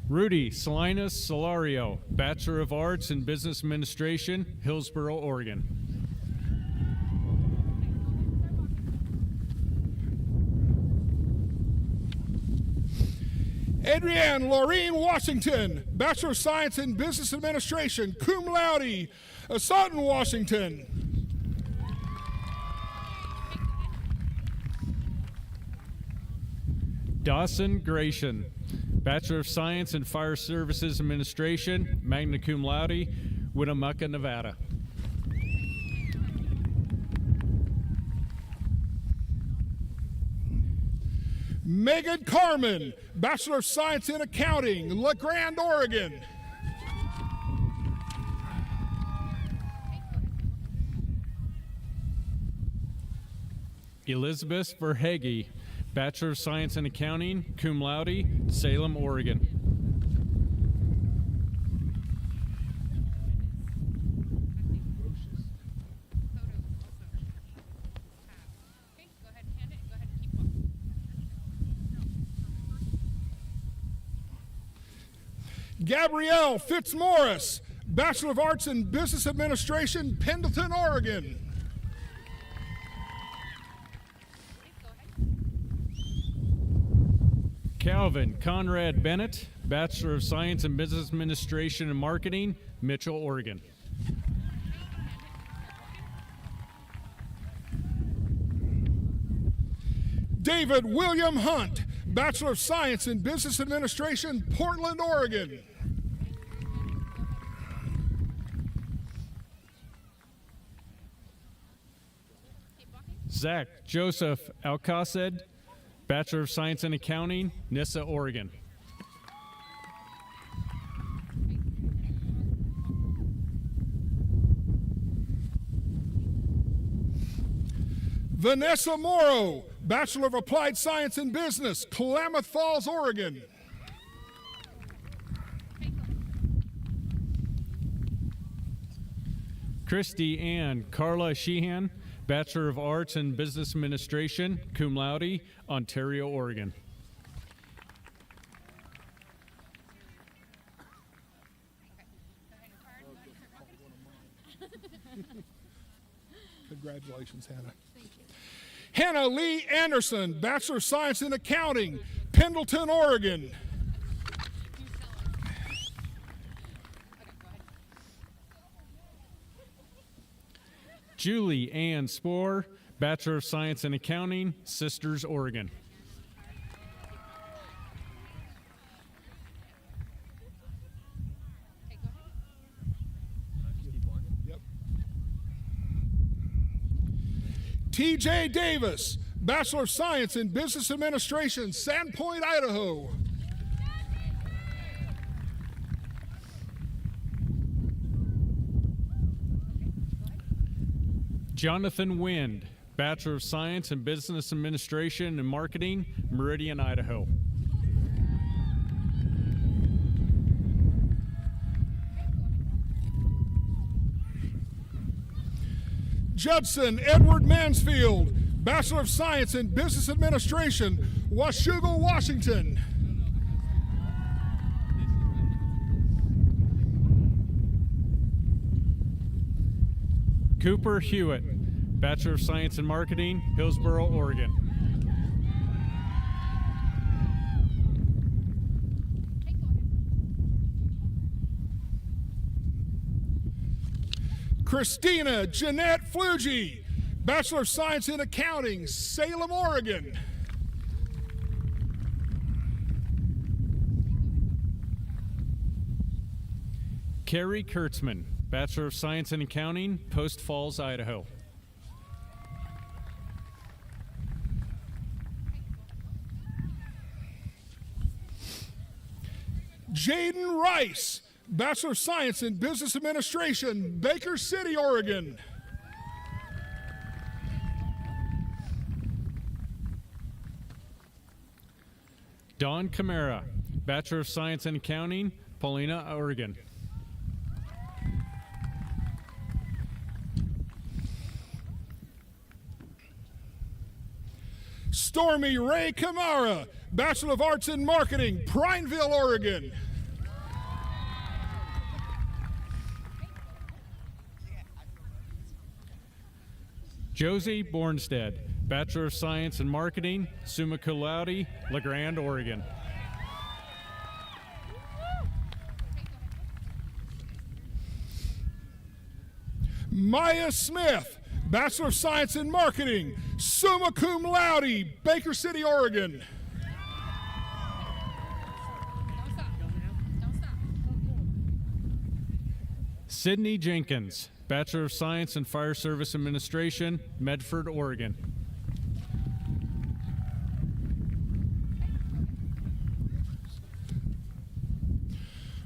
Rudy Salinas Solario, Bachelor of Arts in Business Administration, Hillsboro, Oregon. Adrienne Laureen Washington, Bachelor of Science in Business Administration, cum laude, Sutton, Washington. Dawson Gratian, Bachelor of Science in Fire Services Administration, magna cum laude, Winnemucca, Nevada. Megan Carmen, Bachelor of Science in Accounting, La Grande, Oregon. Elizabeth Verhege, Bachelor of Science in Accounting, cum laude, Salem, Oregon. Gabrielle Fitzmaurice, Bachelor of Arts in Business Administration, Pendleton, Oregon. Calvin Conrad Bennett, Bachelor of Science in Business Administration and Marketing, Mitchell, Oregon. David William Hunt, Bachelor of Science in Business Administration, Portland, Oregon. Zach Joseph Alcacid, Bachelor of Science in Accounting, Nissa, Oregon. Vanessa Morrow, Bachelor of Applied Science in Business, Klamath Falls, Oregon. Christy Ann Carla Sheehan, Bachelor of Arts in Business Administration, cum laude, Ontario, Oregon. Congratulations, Hannah. Hannah Lee Anderson, Bachelor of Science in Accounting, Pendleton, Oregon. Julie Ann Spohr, Bachelor of Science in Accounting, Sisters, Oregon. TJ Davis, Bachelor of Science in Business Administration, Sandpoint, Idaho. Jonathan Wind, Bachelor of Science in Business Administration and Marketing, Meridian, Idaho. Judson Edward Mansfield, Bachelor of Science in Business Administration, Washougal, Washington. Cooper Hewitt, Bachelor of Science in Marketing, Hillsboro, Oregon. Christina Jeanette Flugie, Bachelor of Science in Accounting, Salem, Oregon. Carrie Kurtzman, Bachelor of Science in Accounting, Post Falls, Idaho. Jaden Rice, Bachelor of Science in Business Administration, Baker City, Oregon. Don Camara, Bachelor of Science in Accounting, Paulina, Oregon. Stormy Ray Camara, Bachelor of Arts in Marketing, Prineville, Oregon. Josie Bornstead, Bachelor of Science in Marketing, summa cum laude, La Grande, Oregon. Maya Smith, Bachelor of Science in Marketing, summa cum laude, Baker City, Oregon. Sydney Jenkins, Bachelor of Science in Fire Service Administration, Medford, Oregon.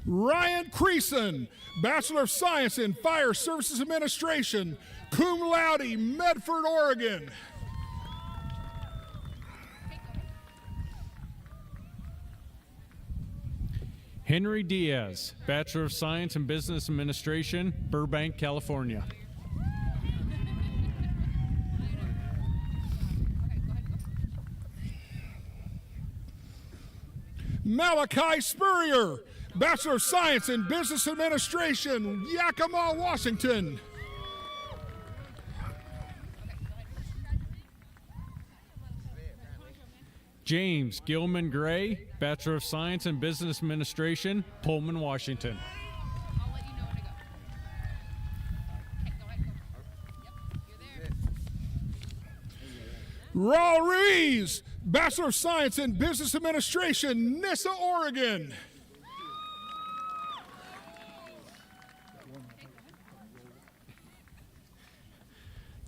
Ryan Creason, Bachelor of Science in Fire Services Administration, cum laude, Medford, Oregon. Henry Diaz, Bachelor of Science in Business Administration, Burbank, California. Malachi Spurrier, Bachelor of Science in Business Administration, Yakima, Washington. James Gilman Gray, Bachelor of Science in Business Administration, Pullman, Washington. Raul Ruiz, Bachelor of Science in Business Administration, Nissa, Oregon.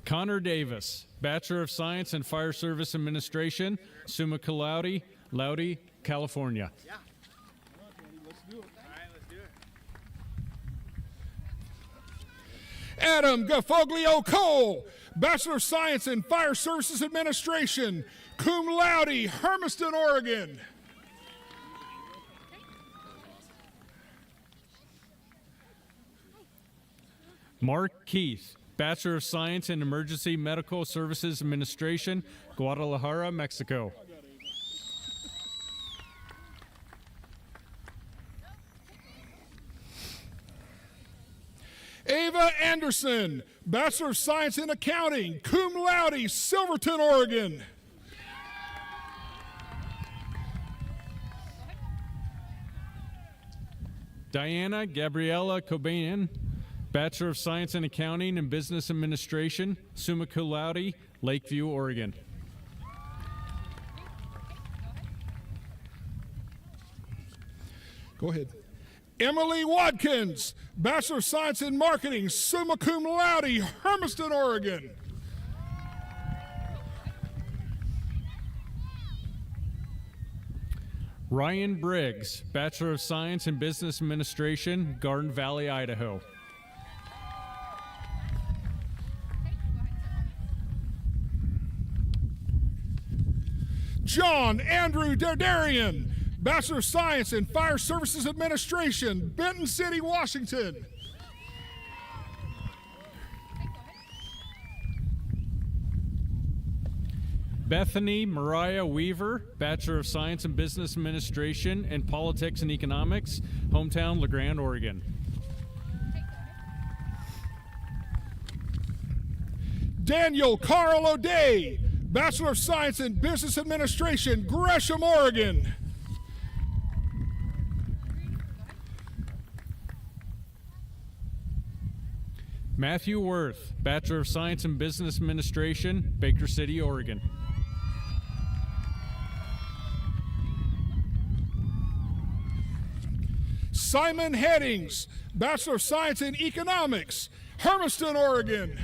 Connor Davis, Bachelor of Science in Fire Service Administration, summa cum laude, Laude, California. Adam Gaffoglio Cole, Bachelor of Science in Fire Services Administration, cum laude, Hermiston, Oregon. Mark Keith, Bachelor of Science in Emergency Medical Services Administration, Guadalajara, Mexico. Ava Anderson, Bachelor of Science in Accounting, cum laude, Silverton, Oregon. Diana Gabriella Cobain, Bachelor of Science in Accounting and Business Administration, summa cum laude, Lakeview, Oregon. Go ahead. Emily Watkins, Bachelor of Science in Marketing, summa cum laude, Hermiston, Oregon. Ryan Briggs, Bachelor of Science in Business Administration, Garden Valley, Idaho. John Andrew Derderian, Bachelor of Science in Fire Services Administration, Benton City, Washington. Bethany Mariah Weaver, Bachelor of Science in Business Administration and Politics and Economics, hometown LeGrand, Oregon. Daniel Carl O'Day, Bachelor of Science in Business Administration, Gresham, Oregon. Matthew Worth, Bachelor of Science in Business Administration, Baker City, Oregon. Simon Headings, Bachelor of Science in Economics, Hermiston, Oregon.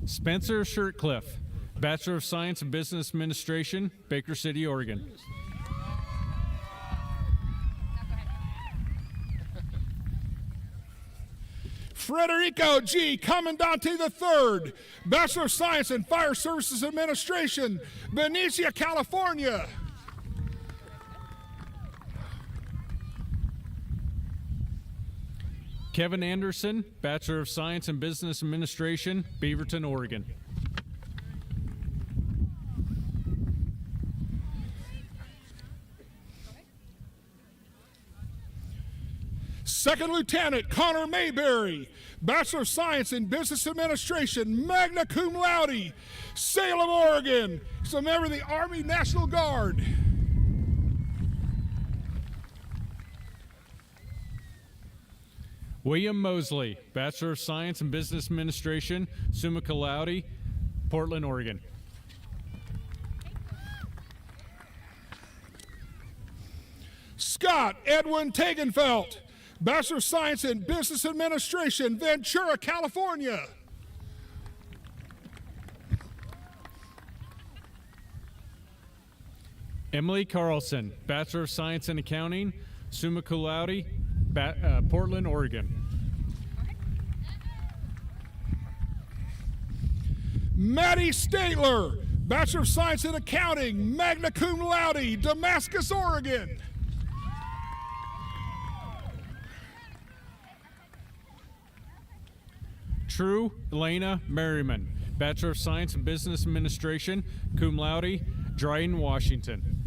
Spencer Shirtcliffe, Bachelor of Science in Business Administration, Baker City, Oregon. Frederico G. Comandante III, Bachelor of Science in Fire Services Administration, Benicia, California. Kevin Anderson, Bachelor of Science in Business Administration, Beaverton, Oregon. Second Lieutenant Connor Mayberry, Bachelor of Science in Business Administration, magna cum laude, Salem, Oregon. He's a member of the Army National Guard. William Mosley, Bachelor of Science in Business Administration, summa cum laude, Portland, Oregon. Scott Edwin Tegenfeld, Bachelor of Science in Business Administration, Ventura, California. Emily Carlson, Bachelor of Science in Accounting, summa cum laude, Portland, Oregon. Maddie Statler, Bachelor of Science in Accounting, magna cum laude, Damascus, Oregon. True Elena Merriman, Bachelor of Science in Business Administration, cum laude, Dryden, Washington.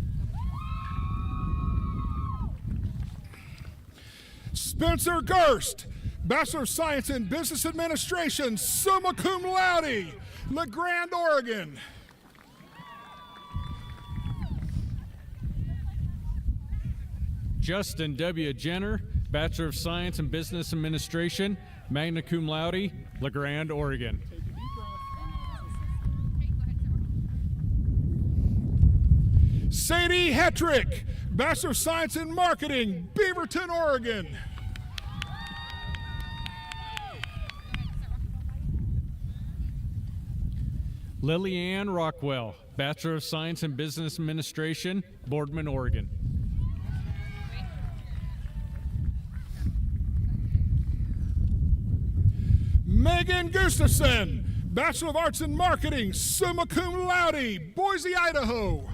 Spencer Gerst, Bachelor of Science in Business Administration, summa cum laude, LeGrand, Oregon. Justin W. Jenner, Bachelor of Science in Business Administration, magna cum laude, LeGrand, Oregon. Sadie Hetrick, Bachelor of Science in Marketing, Beaverton, Oregon. Lillianne Rockwell, Bachelor of Science in Business Administration, Boardman, Oregon. Megan Gustafson, Bachelor of Arts in Marketing, summa cum laude, Boise, Idaho.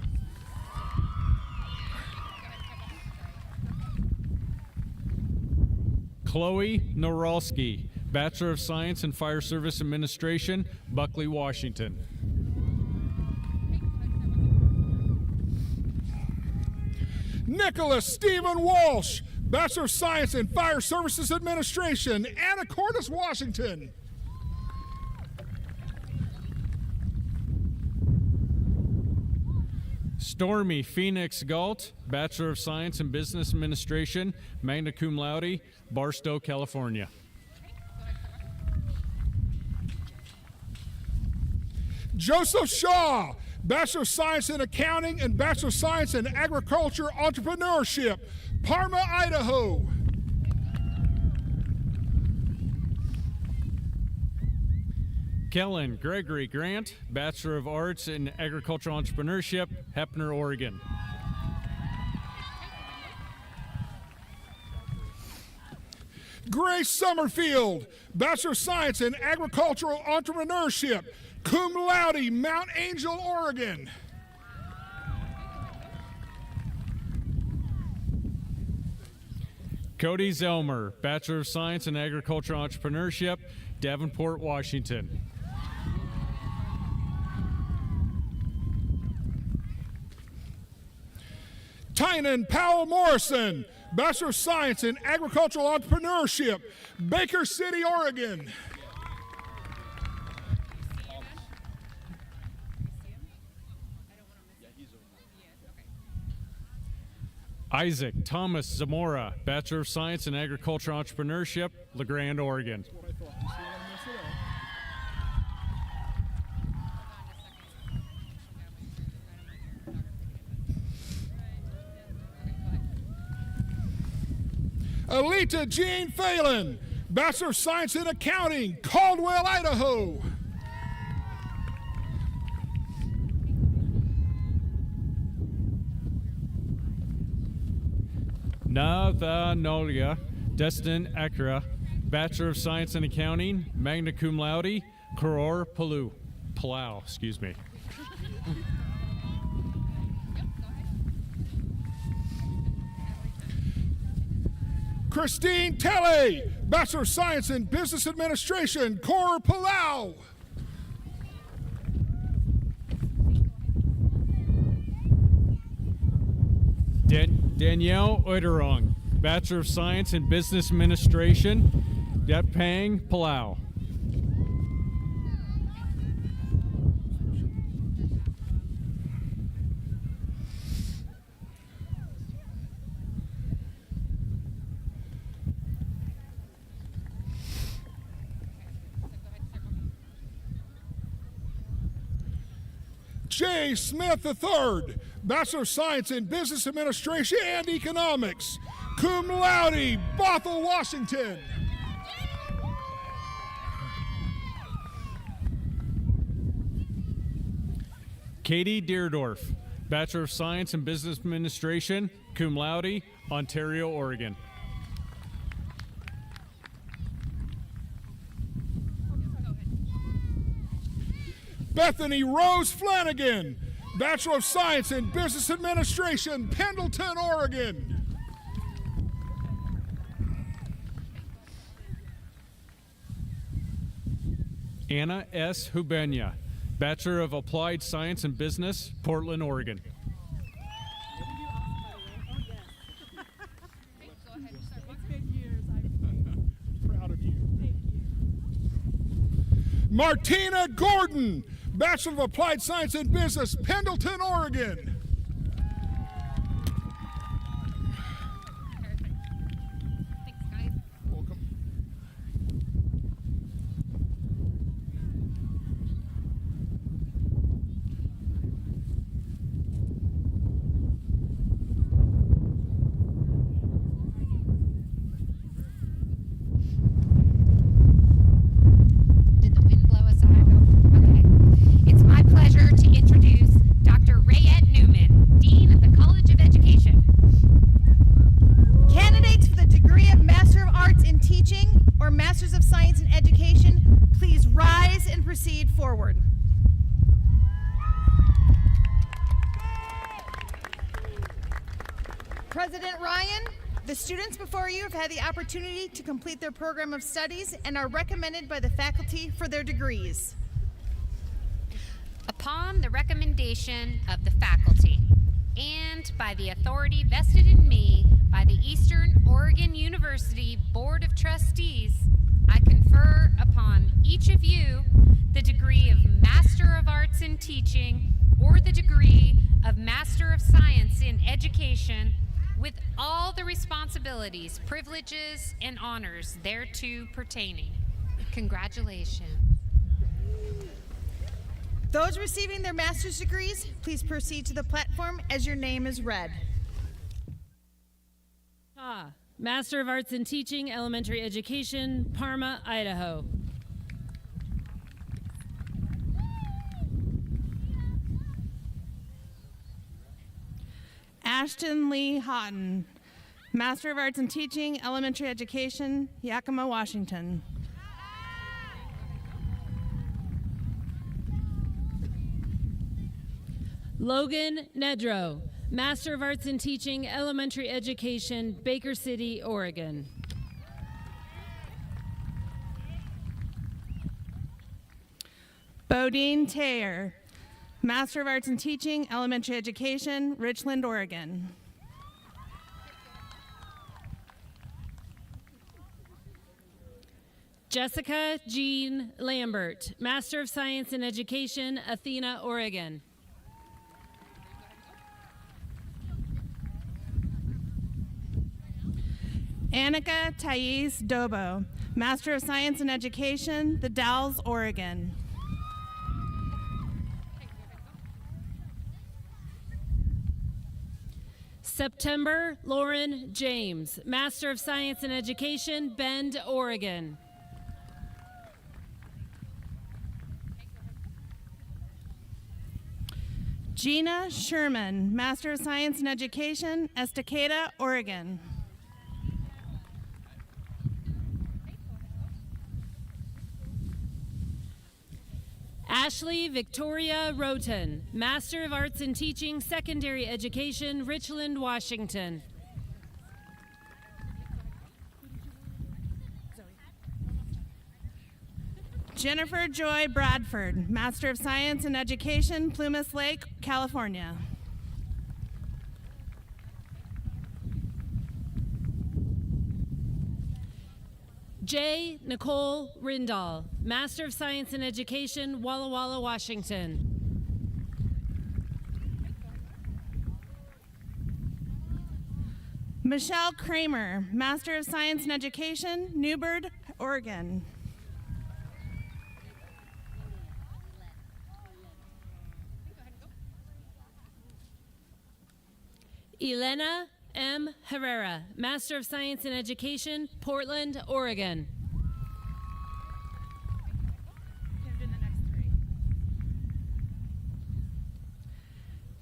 Chloe Norolski, Bachelor of Science in Fire Service Administration, Buckley, Washington. Nicholas Stephen Walsh, Bachelor of Science in Fire Services Administration, Anacortes, Washington. Stormy Phoenix Galt, Bachelor of Science in Business Administration, magna cum laude, Barstow, California. Joseph Shaw, Bachelor of Science in Accounting and Bachelor of Science in Agriculture Entrepreneurship, Parma, Idaho. Kellen Gregory Grant, Bachelor of Arts in Agricultural Entrepreneurship, Heppner, Oregon. Grace Summerfield, Bachelor of Science in Agricultural Entrepreneurship, cum laude, Mount Angel, Oregon. Cody Zelmer, Bachelor of Science in Agricultural Entrepreneurship, Davenport, Washington. Tynan Powell Morrison, Bachelor of Science in Agricultural Entrepreneurship, Baker City, Oregon. Isaac Thomas Zamora, Bachelor of Science in Agricultural Entrepreneurship, LeGrand, Oregon. Alita Jean Phelan, Bachelor of Science in Accounting, Caldwell, Idaho. Nathanolia Destin Akra, Bachelor of Science in Accounting, magna cum laude, Koror Palau, excuse me. Christine Telle, Bachelor of Science in Business Administration, Koror Palau. Danielle Oiterong, Bachelor of Science in Business Administration, Depang, Palau. Jay Smith III, Bachelor of Science in Business Administration and Economics, cum laude, Bothell, Washington. Katie Deerdorf, Bachelor of Science in Business Administration, cum laude, Ontario, Oregon. Bethany Rose Flanagan, Bachelor of Science in Business Administration, Pendleton, Oregon. Anna S. Hubenya, Bachelor of Applied Science and Business, Portland, Oregon. Proud of you. Martina Gordon, Bachelor of Applied Science and Business, Pendleton, Oregon. Welcome. forward. President Ryan, the students before you have had the opportunity to complete their program of studies and are recommended by the faculty for their degrees. Upon the recommendation of the faculty and by the authority vested in me by the Eastern Oregon University Board of Trustees, I confer upon each of you the degree of Master of Arts in Teaching or the degree of Master of Science in Education with all the responsibilities, privileges, and honors thereto pertaining. Congratulations. Those receiving their master's degrees, please proceed to the platform as your name is read. Master of Arts in Teaching, Elementary Education, Parma, Idaho. Ashton Lee Houghton, Master of Arts in Teaching, Elementary Education, Yakima, Washington. Logan Nedrow, Master of Arts in Teaching, Elementary Education, Baker City, Oregon. Bodine Tayer, Master of Arts in Teaching, Elementary Education, Richland, Oregon. Jessica Jean Lambert, Master of Science in Education, Athena, Oregon. Annika Thais Dobo, Master of Science in Education, The Dalles, Oregon. September Lauren James, Master of Science in Education, Bend, Oregon. Gina Sherman, Master of Science in Education, Estacada, Oregon. Ashley Victoria Roten, Master of Arts in Teaching, Secondary Education, Richland, Washington. Jennifer Joy Bradford, Master of Science in Education, Plumas Lake, California. J. Nicole Rindall, Master of Science in Education, Walla Walla, Washington. Michelle Kramer, Master of Science in Education, Newburgh, Oregon. Elena M. Herrera, Master of Science in Education, Portland, Oregon.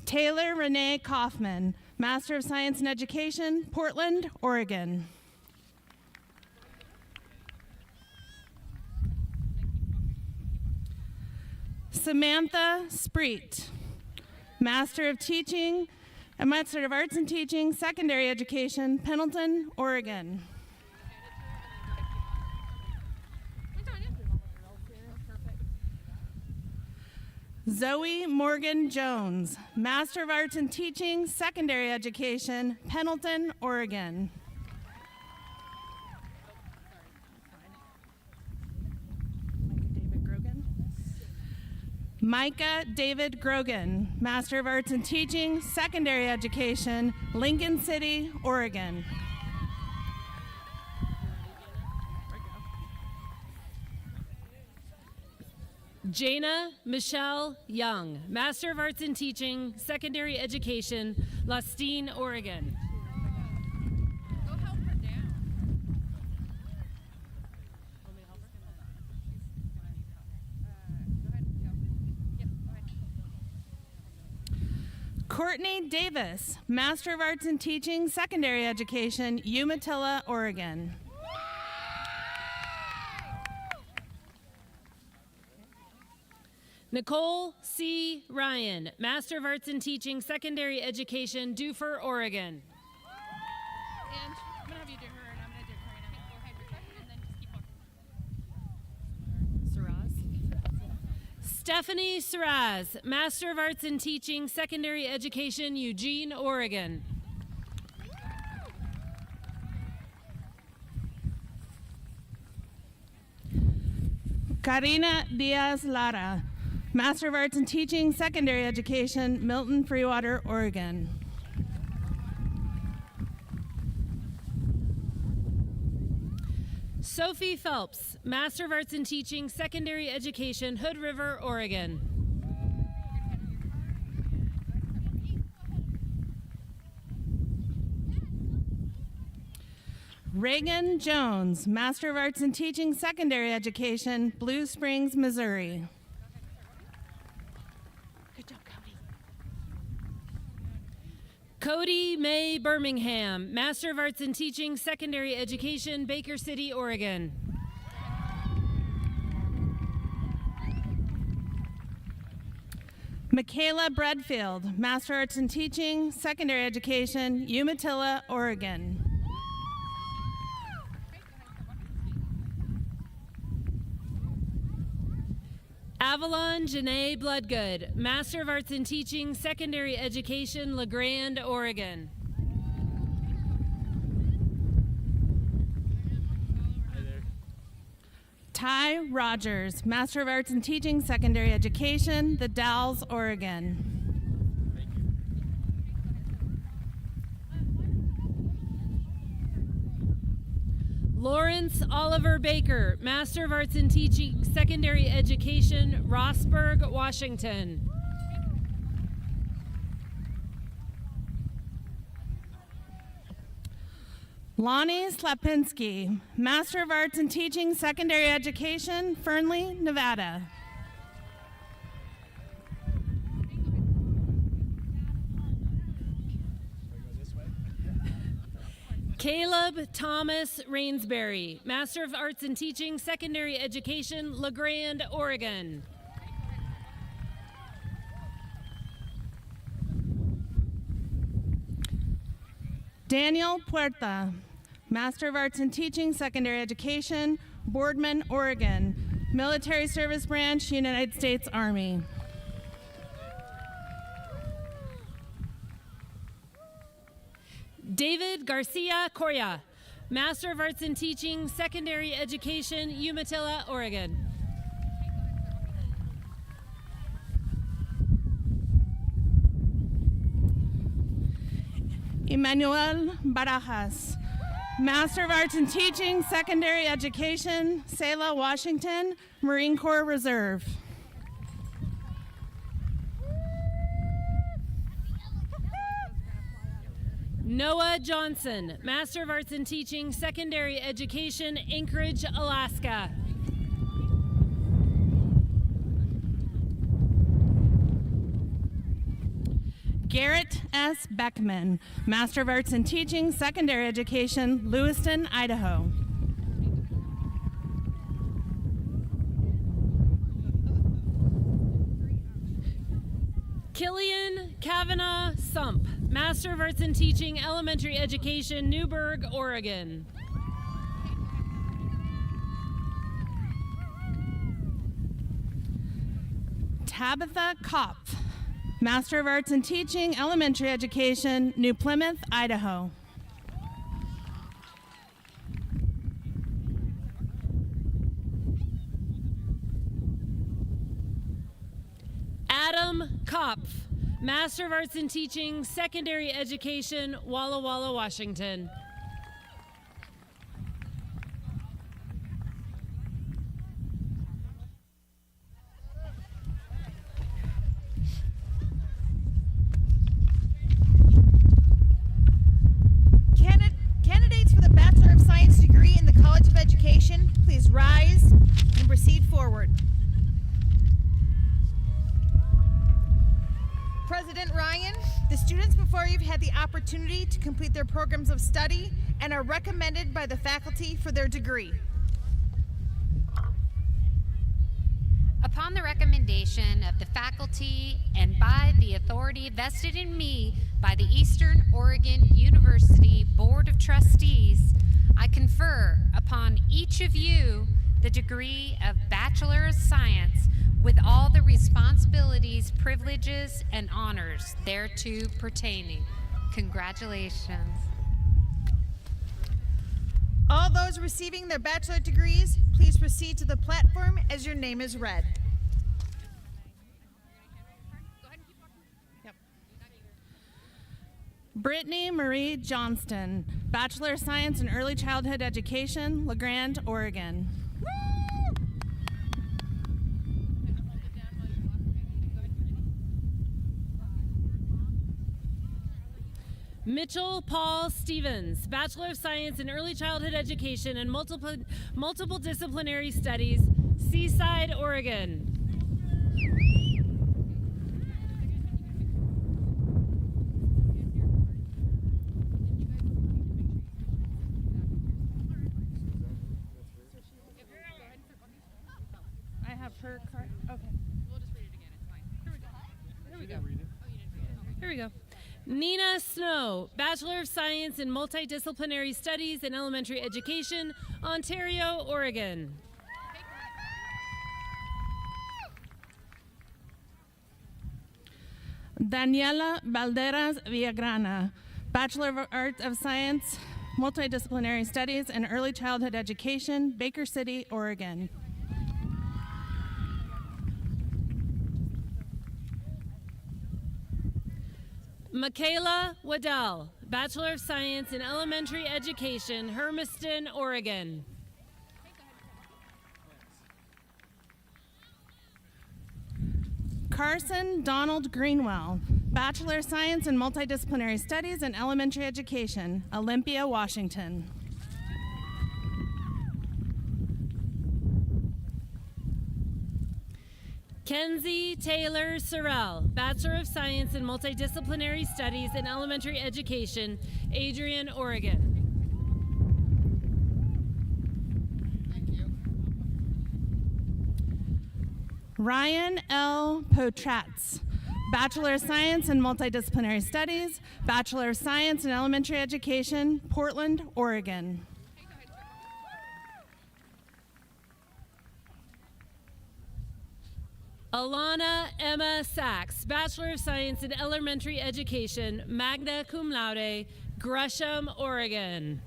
Taylor Renee Kaufman, Master of Science in Education, Portland, Oregon. Samantha Spreet, Master of Teaching, a Master of Arts in Teaching, Secondary Education, Pendleton, Oregon. Zoe Morgan Jones, Master of Arts in Teaching, Secondary Education, Pendleton, Oregon. Micah David Grogan, Master of Arts in Teaching, Secondary Education, Lincoln City, Oregon. Jana Michelle Young, Master of Arts in Teaching, Secondary Education, Lustine, Oregon. Courtney Davis, Master of Arts in Teaching, Secondary Education, Umatilla, Oregon. Nicole C. Ryan, Master of Arts in Teaching, Secondary Education, Dufur, Oregon. And I'm going to have you do her, and I'm going to do Karina. And then just keep walking. Stephanie Saraz, Master of Arts in Teaching, Secondary Education, Eugene, Oregon. Karina Diaz Lara, Master of Arts in Teaching, Secondary Education, Milton, Freewater, Oregon. Sophie Phelps, Master of Arts in Teaching, Secondary Education, Hood River, Oregon. Reagan Jones, Master of Arts in Teaching, Secondary Education, Blue Springs, Missouri. Good job, Cody. Cody May Birmingham, Master of Arts in Teaching, Secondary Education, Baker City, Oregon. Michaela Bredfield, Master of Arts in Teaching, Secondary Education, Umatilla, Oregon. Avalon Janae Bloodgood, Master of Arts in Teaching, Secondary Education, LeGrand, Oregon. Ty Rogers, Master of Arts in Teaching, Secondary Education, The Dalles, Oregon. Lawrence Oliver Baker, Master of Arts in Teaching, Secondary Education, Rossburg, Washington. Lonnie Slapinski, Master of Arts in Teaching, Secondary Education, Fernley, Nevada. Caleb Thomas Rainsbury, Master of Arts in Teaching, Secondary Education, LeGrand, Oregon. Daniel Puerta, Master of Arts in Teaching, Secondary Education, Boardman, Oregon. Military Service Branch, United States Army. David Garcia Correa, Master of Arts in Teaching, Secondary Education, Umatilla, Oregon. Emmanuel Barajas, Master of Arts in Teaching, Secondary Education, Selah, Washington, Marine Corps Reserve. Noah Johnson, Master of Arts in Teaching, Secondary Education, Anchorage, Alaska. Garrett S. Beckman, Master of Arts in Teaching, Secondary Education, Lewiston, Idaho. Killian Kavanaugh Sump, Master of Arts in Teaching, Elementary Education, Newburgh, Oregon. Tabitha Kopf, Master of Arts in Teaching, Elementary Education, New Plymouth, Idaho. Adam Kopf, Master of Arts in Teaching, Secondary Education, Walla Walla, Washington. Candidates for the Bachelor of Science degree in the College of Education, please rise and proceed forward. President Ryan, the students before you have had the opportunity to complete their programs of study and are recommended by the faculty for their degree. Upon the recommendation of the faculty and by the authority vested in me by the Eastern Oregon University Board of Trustees, I confer upon each of you the degree of Bachelor of Science with all the responsibilities, privileges, and honors thereto pertaining. Congratulations. All those receiving their bachelor degrees, please proceed to the platform as your name is read. Brittany Marie Johnston, Bachelor of Science in Early Childhood Education, La Grande, Oregon. Mitchell Paul Stevens, Bachelor of Science in Early Childhood Education and Multiple Disciplinary Studies, Seaside, Oregon. I have her card. Okay. We'll just read it again. It's fine. Here we go. Here we go. Nina Snow, Bachelor of Science in Multidisciplinary Studies and Elementary Education, Ontario, Oregon. Daniela Valderas Villagrana, Bachelor of Arts of Science, Multidisciplinary Studies and Early Childhood Education, Baker City, Oregon. Michaela Waddell, Bachelor of Science in Elementary Education, Hermiston, Oregon. Carson Donald Greenwell, Bachelor of Science in Multidisciplinary Studies and Elementary Education, Olympia, Washington. Kenzie Taylor Sorrell, Bachelor of Science in Multidisciplinary Studies and Elementary Education, Adrian, Oregon. Ryan L. Potratz, Bachelor of Science in Multidisciplinary Studies, Bachelor of Science in Elementary Education, Portland, Oregon. Alana Emma Sachs, Bachelor of Science in Elementary Education, magna cum laude, Gresham, Oregon.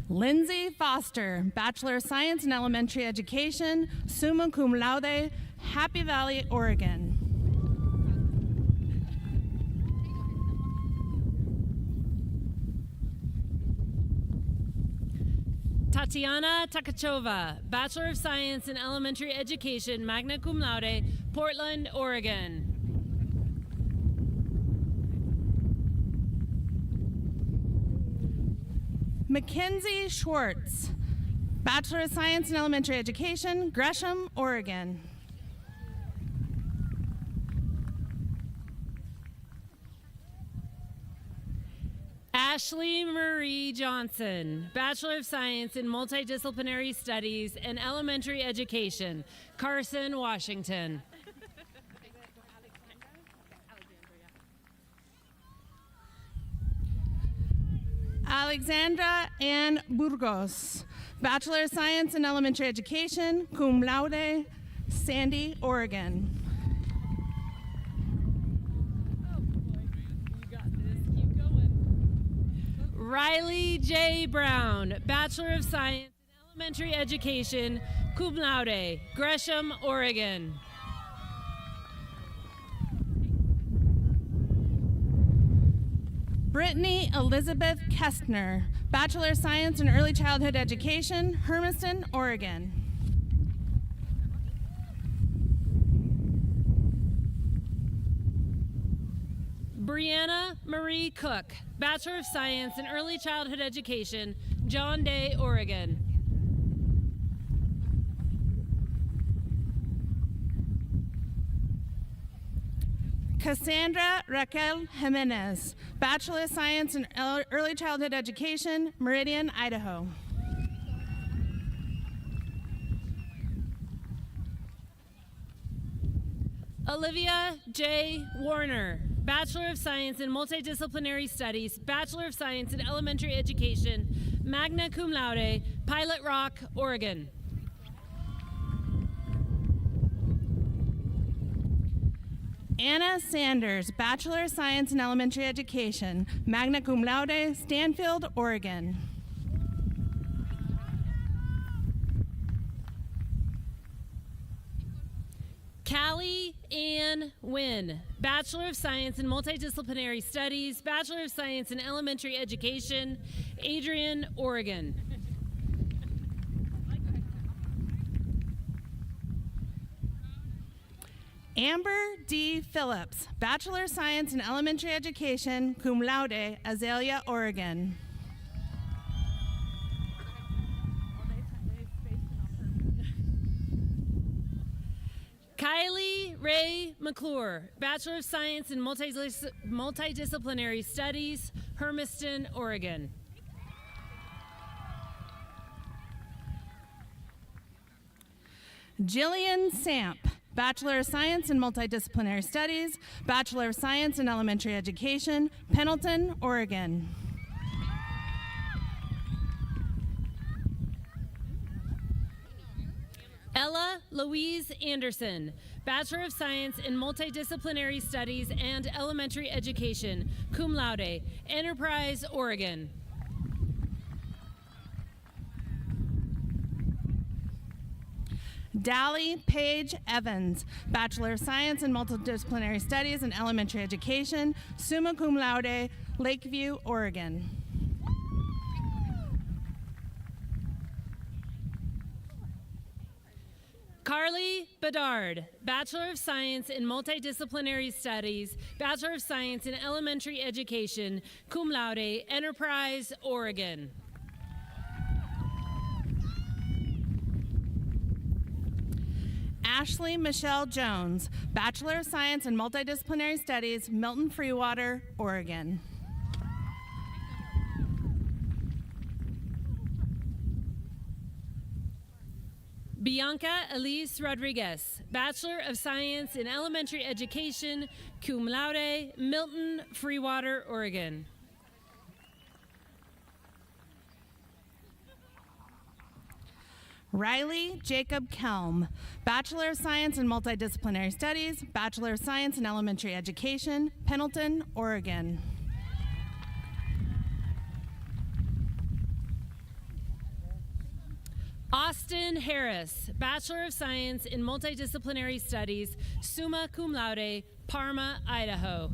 Lindsay Foster, Bachelor of Science in Elementary Education, summa cum laude, Happy Valley, Oregon. Tatiana Takachova, Bachelor of Science in Elementary Education, magna cum laude, Portland, Oregon. Mackenzie Schwartz, Bachelor of Science in Elementary Education, Gresham, Oregon. Ashley Marie Johnson, Bachelor of Science in Multidisciplinary Studies and Elementary Education, Carson, Washington. Alexandra Ann Burgos, Bachelor of Science in Elementary Education, cum laude, Sandy, Oregon. Riley J. Brown, Bachelor of Science in Elementary Education, cum laude, Gresham, Oregon. Brittany Elizabeth Kestner, Bachelor of Science in Early Childhood Education, Hermiston, Oregon. Brianna Marie Cook, Bachelor of Science in Early Childhood Education, John Day, Oregon. Cassandra Raquel Jimenez, Bachelor of Science in Early Childhood Education, Meridian, Idaho. Olivia J. Warner, Bachelor of Science in Multidisciplinary Studies, Bachelor of Science in Elementary Education, magna cum laude, Pilot Rock, Oregon. Anna Sanders, Bachelor of Science in Elementary Education, magna cum laude, Stanfield, Oregon. Callie Ann Wynn, Bachelor of Science in Multidisciplinary Studies, Bachelor of Science in Elementary Education, Adrian, Oregon. Amber D. Phillips, Bachelor of Science in Elementary Education, cum laude, Azalea, Oregon. Kylie Ray McClure, Bachelor of Science in Multidisciplinary Studies, Hermiston, Oregon. Jillian Samp, Bachelor of Science in Multidisciplinary Studies, Bachelor of Science in Elementary Education, Pendleton, Oregon. Ella Louise Anderson, Bachelor of Science in Multidisciplinary Studies and Elementary Education, cum laude, Enterprise, Oregon. Dally Paige Evans, Bachelor of Science in Multidisciplinary Studies and Elementary Education, summa cum laude, Lakeview, Oregon. Carly Bedard, Bachelor of Science in Multidisciplinary Studies, Bachelor of Science in Elementary Education, cum laude, Enterprise, Oregon. Ashley Michelle Jones, Bachelor of Science in Multidisciplinary Studies, Milton Freewater, Oregon. Bianca Elise Rodriguez, Bachelor of Science in Elementary Education, cum laude, Milton Freewater, Oregon. Riley Jacob Kelm, Bachelor of Science in Multidisciplinary Studies, Bachelor of Science in Elementary Education, Pendleton, Oregon. Austin Harris, Bachelor of Science in Multidisciplinary Studies, summa cum laude, Parma, Idaho.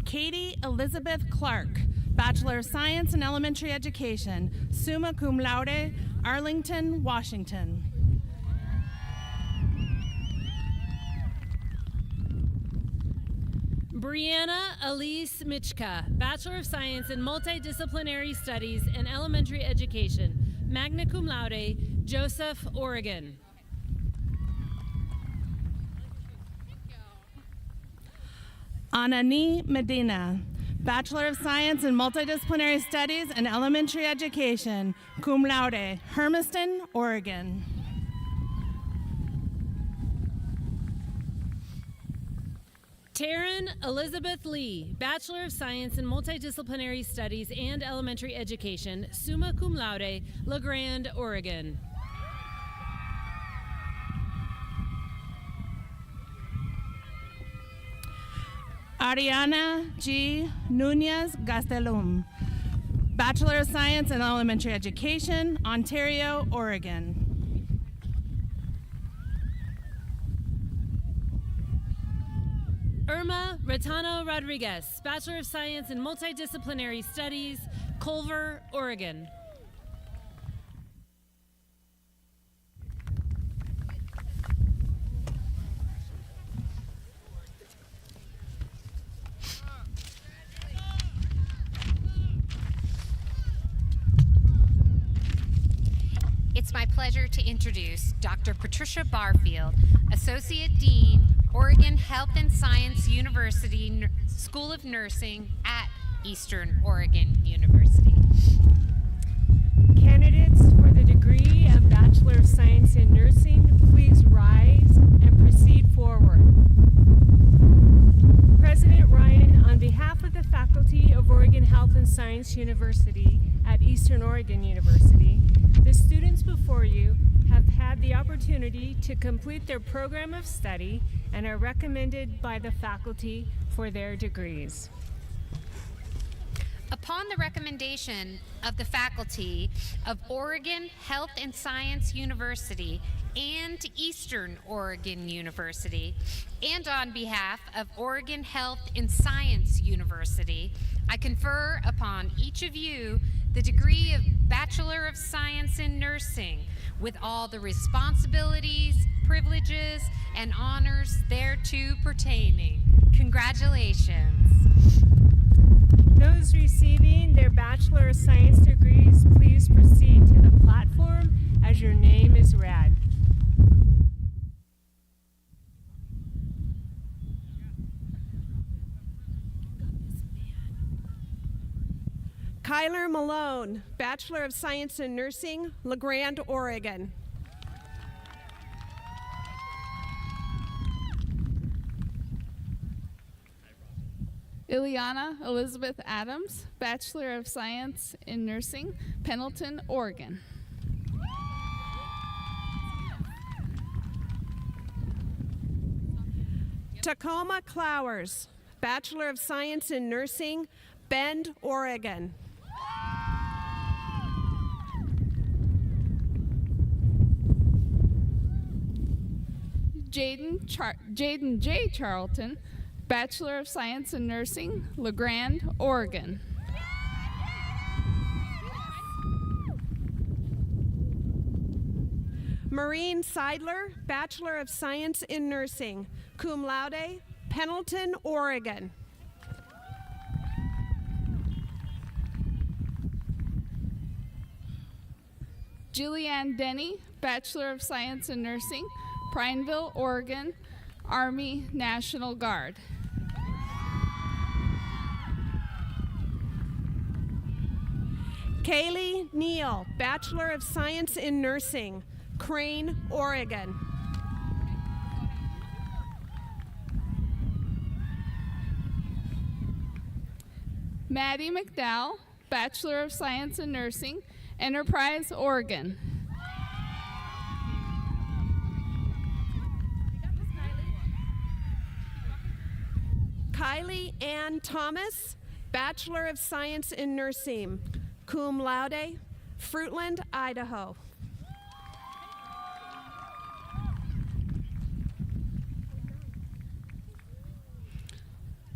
Katie Elizabeth Clark, Bachelor of Science in Elementary Education, summa cum laude, Arlington, Washington. Brianna Elise Michka, Bachelor of Science in Multidisciplinary Studies and Elementary Education, magna cum laude, Joseph, Oregon. Anani Medina, Bachelor of Science in Multidisciplinary Studies and Elementary Education, cum laude, Hermiston, Oregon. Taryn Elizabeth Lee, Bachelor of Science in Multidisciplinary Studies and Elementary Education, summa cum laude, La Grande, Oregon. Ariana G. Nunez Gastelum, Bachelor of Science in Elementary Education, Ontario, Oregon. Irma Retano Rodriguez, Bachelor of Science in Multidisciplinary Studies, Culver, Oregon. It's my pleasure to introduce Dr. Patricia Barfield, Associate Dean, Oregon Health and Science University School of Nursing at Eastern Oregon University. Candidates for the degree of Bachelor of Science in Nursing, please rise and proceed forward. President Ryan, on behalf of the faculty of Oregon Health and Science University at Eastern Oregon University, the students before you have had the opportunity to complete their program of study and are recommended by the faculty for their degrees. Upon the recommendation of the faculty of Oregon Health and Science University and Eastern Oregon University, and on behalf of Oregon Health and Science University, I confer upon each of you the degree of Bachelor of Science in Nursing with all the responsibilities, privileges, and honors thereto pertaining. Congratulations. Those receiving their Bachelor of Science degrees, please proceed to the platform as your name is read. Kyler Malone, Bachelor of Science in Nursing, LeGrand, Oregon. Ileana Elizabeth Adams, Bachelor of Science in Nursing, Pendleton, Oregon. Tacoma Clowers, Bachelor of Science in Nursing, Bend, Oregon. Jaden J. Charlton, Bachelor of Science in Nursing, LeGrand, Oregon. Maureen Seidler, Bachelor of Science in Nursing, cum laude, Pendleton, Oregon. Jillian Denny, Bachelor of Science in Nursing, Prineville, Oregon, Army National Guard. Kaylee Neal, Bachelor of Science in Nursing, Crane, Oregon. Maddie McDowell, Bachelor of Science in Nursing, Enterprise, Oregon. Kylie Ann Thomas, Bachelor of Science in Nursing, cum laude, Fruitland, Idaho.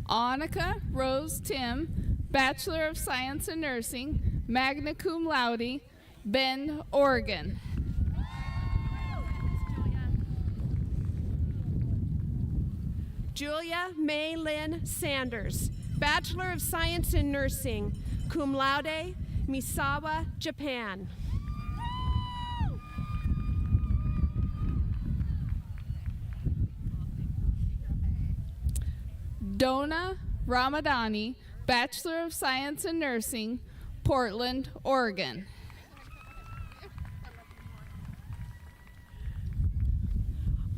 Annika Rose Tim, Bachelor of Science in Nursing, magna cum laude, Bend, Oregon. Julia May Lynn Sanders, Bachelor of Science in Nursing, cum laude, Misawa, Japan. Donna Ramadani, Bachelor of Science in Nursing, Portland, Oregon.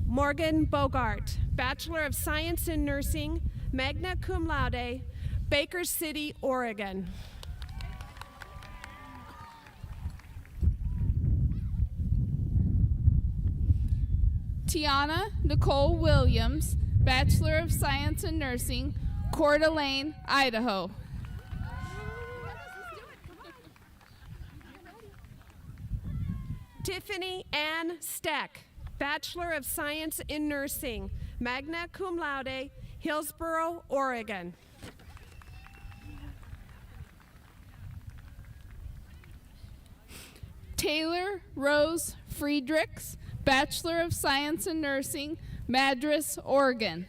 Morgan Bogart, Bachelor of Science in Nursing, magna cum laude, Baker City, Oregon. Tiana Nicole Williams, Bachelor of Science in Nursing, Coeur d'Alene, Idaho. Tiffany Ann Steck, Bachelor of Science in Nursing, magna cum laude, Hillsboro, Oregon. Taylor Rose Friedrichs, Bachelor of Science in Nursing, Madras, Oregon.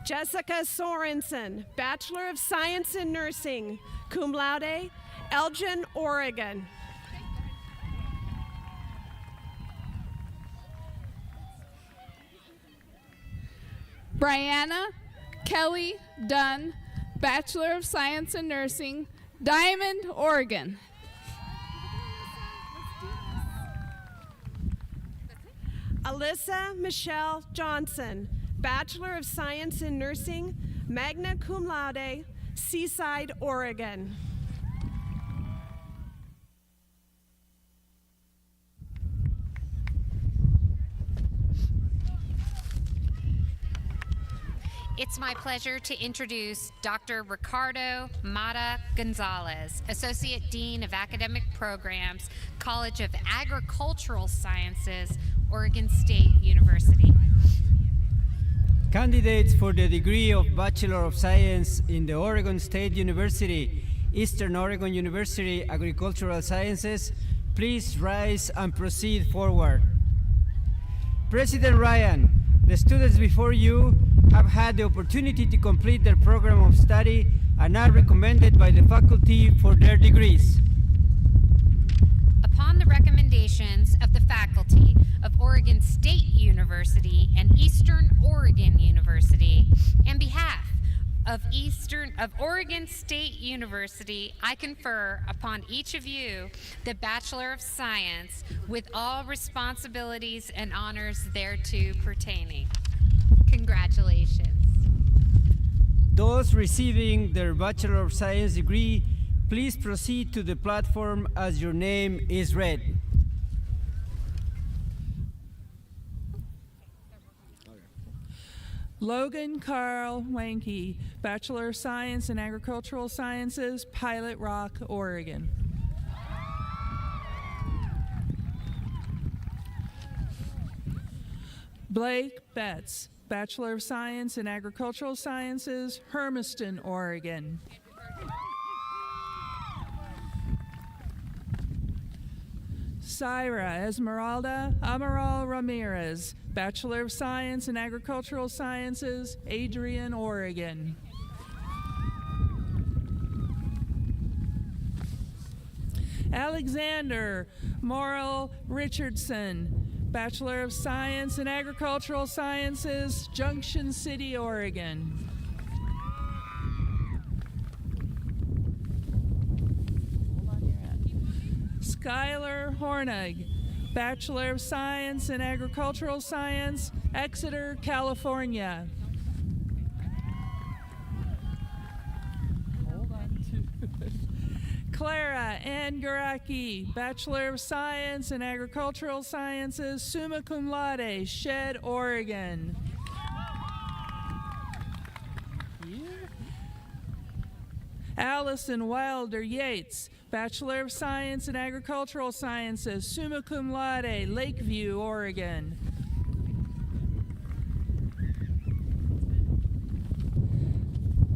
Jessica Sorensen, Bachelor of Science in Nursing, cum laude, Elgin, Oregon. Brianna Kelly Dunn, Bachelor of Science in Nursing, Diamond, Oregon. Alyssa Michelle Johnson, Bachelor of Science in Nursing, magna cum laude, Seaside, Oregon. It's my pleasure to introduce Dr. Ricardo Mata Gonzalez, Associate Dean of Academic Programs, College of Agricultural Sciences, Oregon State University. Candidates for the degree of Bachelor of Science in the Oregon State University, Eastern Oregon University Agricultural Sciences, please rise and proceed forward. President Ryan, the students before you have had the opportunity to complete their program of study and are recommended by the faculty for their degrees. Upon the recommendations of the faculty of Oregon State University and Eastern Oregon University, and behalf of Oregon State University, I confer upon each of you the Bachelor of Science with all responsibilities and honors thereto pertaining. Congratulations. Those receiving their Bachelor of Science degree, please proceed to the platform as your name is read. Logan Carl Wanke, Bachelor of Science in Agricultural Sciences, Pilot Rock, Oregon. Blake Betts, Bachelor of Science in Agricultural Sciences, Hermiston, Oregon. Syra Esmeralda Amaral Ramirez, Bachelor of Science in Agricultural Sciences, Adrian, Oregon. Alexander Morrill Richardson, Bachelor of Science in Agricultural Sciences, Junction City, Oregon. Skylar Hornig, Bachelor of Science in Agricultural Science, Exeter, California. Clara Ann Garaki, Bachelor of Science in Agricultural Sciences, summa cum laude, Shed, Oregon. Allison Wilder Yates, Bachelor of Science in Agricultural Sciences, summa cum laude, Lakeview, Oregon.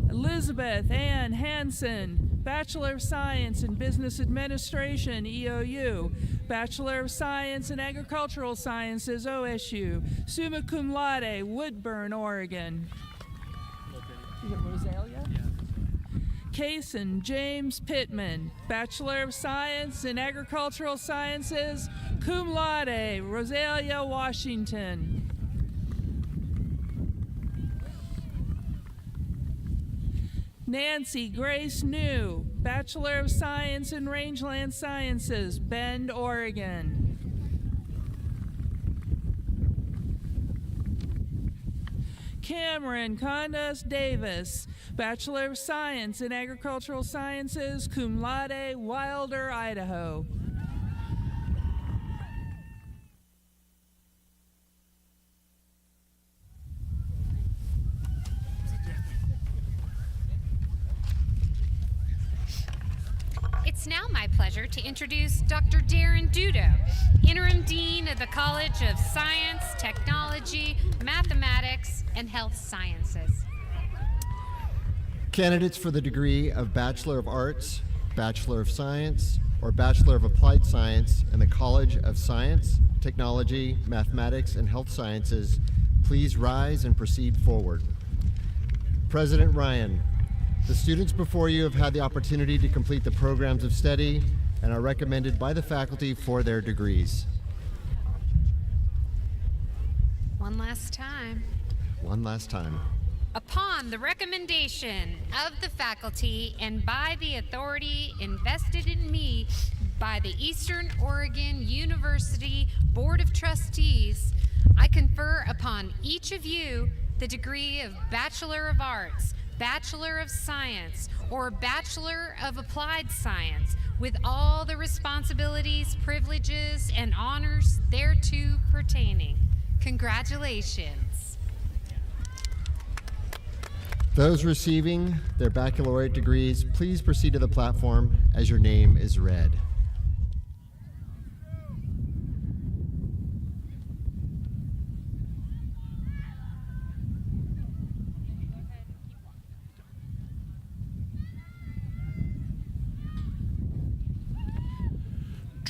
Elizabeth Ann Hansen, Bachelor of Science in Business Administration, EOU. Bachelor of Science in Agricultural Sciences, OSU. Summa cum laude, Woodburn, Oregon. Is it Rosalia? Yeah. Kaysen James Pittman, Bachelor of Science in Agricultural Sciences, cum laude, Rosalia, Washington. Nancy Grace New, Bachelor of Science in Rangeland Sciences, Bend, Oregon. Cameron Condas Davis, Bachelor of Science in Agricultural Sciences, cum laude, Wilder, Idaho. It's now my pleasure to introduce Dr. Darren Dudo, Interim Dean of the College of Science, Technology, Mathematics, and Health Sciences. Candidates for the degree of Bachelor of Arts, Bachelor of Science, or Bachelor of Applied Science in the College of Science, Technology, Mathematics, and Health Sciences, please rise and proceed forward. President Ryan, the students before you have had the opportunity to complete the programs of study and are recommended by the faculty for their degrees. One last time. One last time. Upon the recommendation of the faculty and by the authority invested in me by the Eastern Oregon University Board of Trustees, I confer upon each of you the degree of Bachelor of Arts, Bachelor of Science, or Bachelor of Applied Science, with all the responsibilities, privileges, and honors thereto pertaining. Congratulations. Those receiving their baccalaureate degrees, please proceed to the platform as your name is read.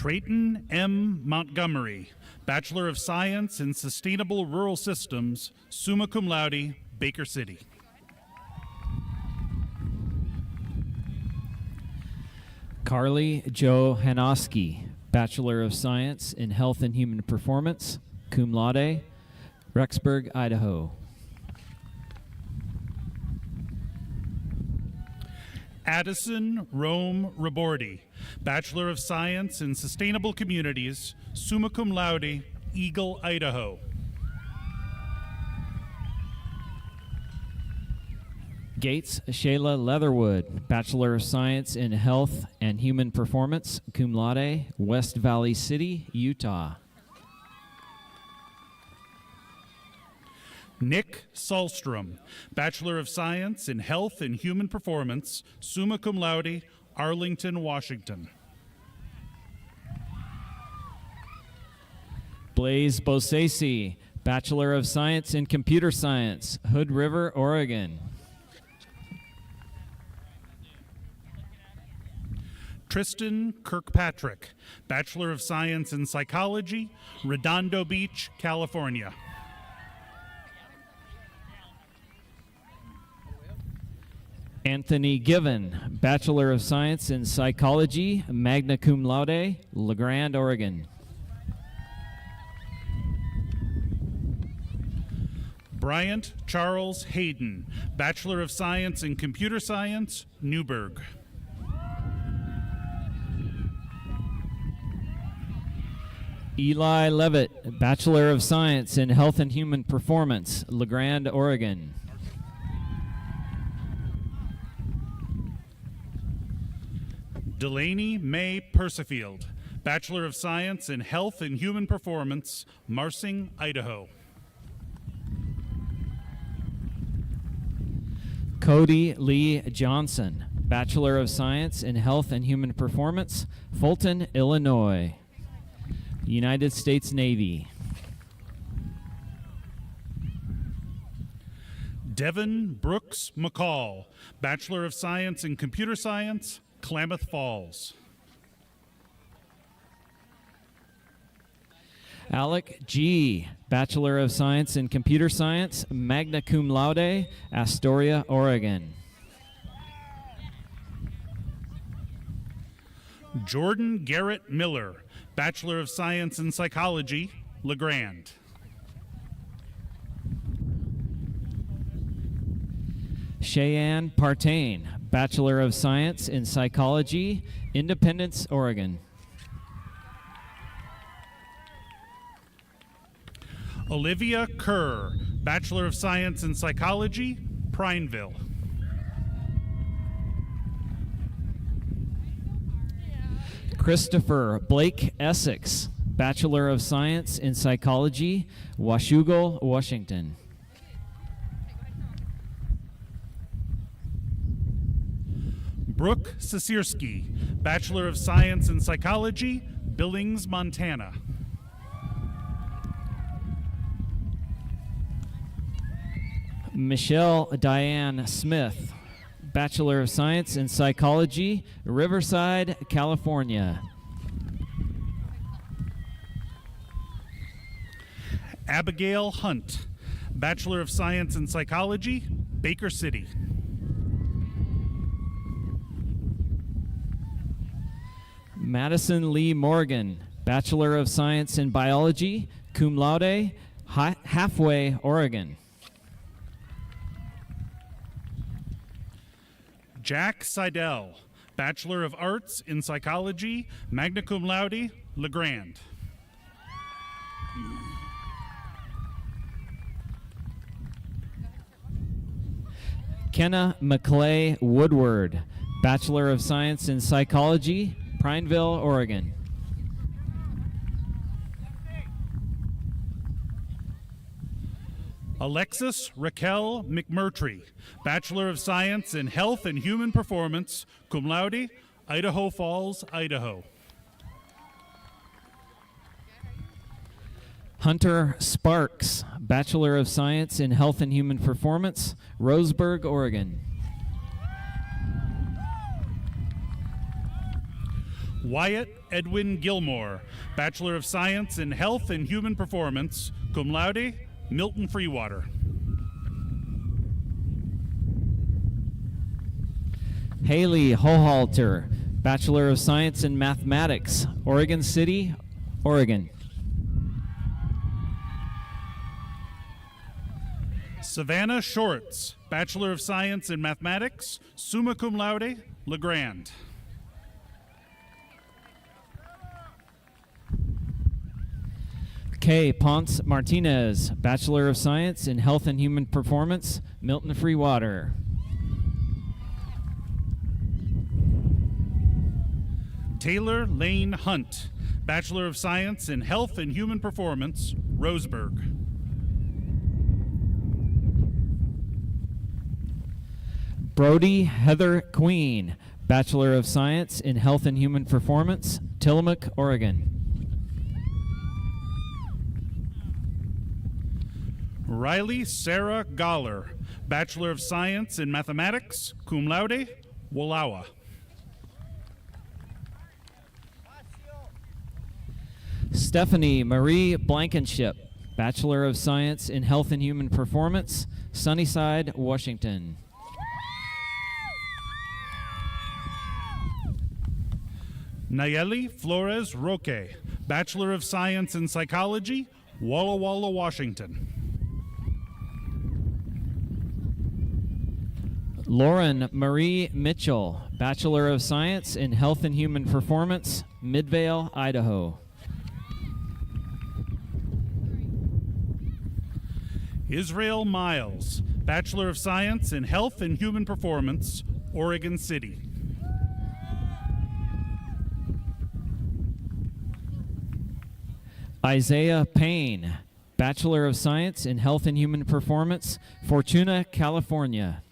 Trayton M. Montgomery, Bachelor of Science in Sustainable Rural Systems, summa cum laude, Baker City. Carly Jo Hanoski, Bachelor of Science in Health and Human Performance, cum laude, Rexburg, Idaho. Addison Rome Rabordi, Bachelor of Science in Sustainable Communities, summa cum laude, Eagle, Idaho. Gates Shayla Leatherwood, Bachelor of Science in Health and Human Performance, cum laude, West Valley City, Utah. Nick Salstrom, Bachelor of Science in Health and Human Performance, summa cum laude, Arlington, Washington. Blaze Bosesi, Bachelor of Science in Computer Science, Hood River, Oregon. Tristan Kirkpatrick, Bachelor of Science in Psychology, Redondo Beach, California. Anthony Given, Bachelor of Science in Psychology, magna cum laude, La Grande, Oregon. Bryant Charles Hayden, Bachelor of Science in Computer Science, Newburgh. Eli Levitt, Bachelor of Science in Health and Human Performance, La Grande, Oregon. Delaney May Persifield, Bachelor of Science in Health and Human Performance, Marsing, Idaho. Cody Lee Johnson, Bachelor of Science in Health and Human Performance, Fulton, Illinois. United States Navy. Devin Brooks McCall, Bachelor of Science in Computer Science, Klamath Falls. Alec G., Bachelor of Science in Computer Science, magna cum laude, Astoria, Oregon. Jordan Garrett Miller, Bachelor of Science in Psychology, La Grande. Cheyenne Partain, Bachelor of Science in Psychology, Independence, Oregon. Olivia Kerr, Bachelor of Science in Psychology, Prineville. Christopher Blake Essex, Bachelor of Science in Psychology, Washougal, Washington. Brooke Sasirski, Bachelor of Science in Psychology, Billings, Montana. Michelle Diane Smith, Bachelor of Science in Psychology, Riverside, California. Abigail Hunt, Bachelor of Science in Psychology, Baker City. Madison Lee Morgan, Bachelor of Science in Biology, cum laude, Halfway, Oregon. Jack Seidel, Bachelor of Arts in Psychology, magna cum laude, LeGrand. Kenna McClay Woodward, Bachelor of Science in Psychology, Prineville, Oregon. Alexis Raquel McMurtry, Bachelor of Science in Health and Human Performance, cum laude, Idaho Falls, Idaho. Hunter Sparks, Bachelor of Science in Health and Human Performance, Roseburg, Oregon. Wyatt Edwin Gilmore, Bachelor of Science in Health and Human Performance, cum laude, Milton Freewater. Haley Hohalter, Bachelor of Science in Mathematics, Oregon City, Oregon. Savannah Shorts, Bachelor of Science in Mathematics, summa cum laude, LeGrand. Kay Ponce Martinez, Bachelor of Science in Health and Human Performance, Milton Freewater. Taylor Lane Hunt, Bachelor of Science in Health and Human Performance, Roseburg. Brody Heather Queen, Bachelor of Science in Health and Human Performance, Tillamook, Oregon. Riley Sarah Goller, Bachelor of Science in Mathematics, cum laude, Wallowa. Stephanie Marie Blankenship, Bachelor of Science in Health and Human Performance, Sunnyside, Washington. Nayeli Flores Roque, Bachelor of Science in Psychology, Walla Walla, Washington. Lauren Marie Mitchell, Bachelor of Science in Health and Human Performance, Midvale, Idaho. Israel Miles, Bachelor of Science in Health and Human Performance, Oregon City. Isaiah Payne, Bachelor of Science in Health and Human Performance, Fortuna, California.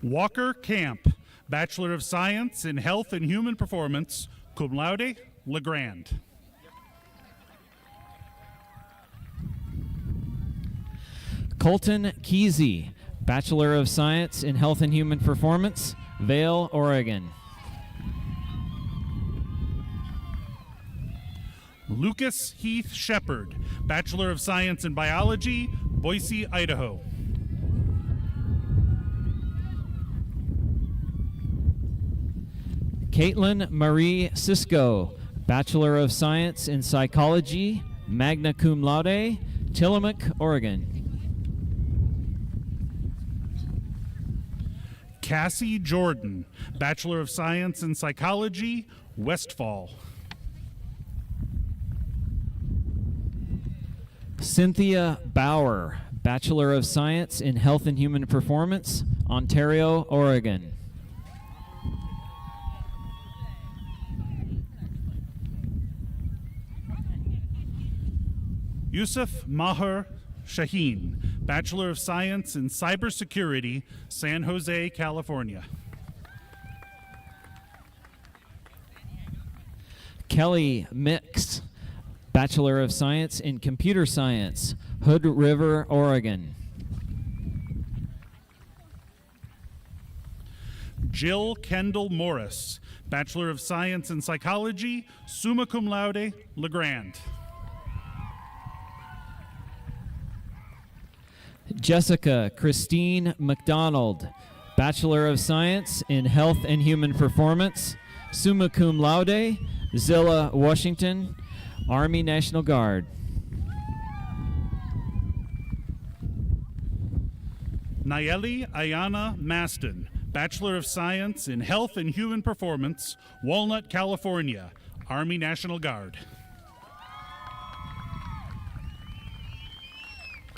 Walker Camp, Bachelor of Science in Health and Human Performance, cum laude, LeGrand. Colton Kesey, Bachelor of Science in Health and Human Performance, Vail, Oregon. Lucas Heath Shepard, Bachelor of Science in Biology, Boise, Idaho. Caitlin Marie Cisco, Bachelor of Science in Psychology, magna cum laude, Tillamook, Oregon. Cassie Jordan, Bachelor of Science in Psychology, Westfall. Cynthia Bauer, Bachelor of Science in Health and Human Performance, Ontario, Oregon. Yusuf Maher Shaheen, Bachelor of Science in Cybersecurity, San Jose, California. Kelly Mix, Bachelor of Science in Computer Science, Hood River, Oregon. Jill Kendall Morris, Bachelor of Science in Psychology, summa cum laude, LeGrand. Jessica Christine McDonald, Bachelor of Science in Health and Human Performance, summa cum laude, Zilla Washington, Army National Guard. Nayeli Ayana Maston, Bachelor of Science in Health and Human Performance, Walnut, California, Army National Guard.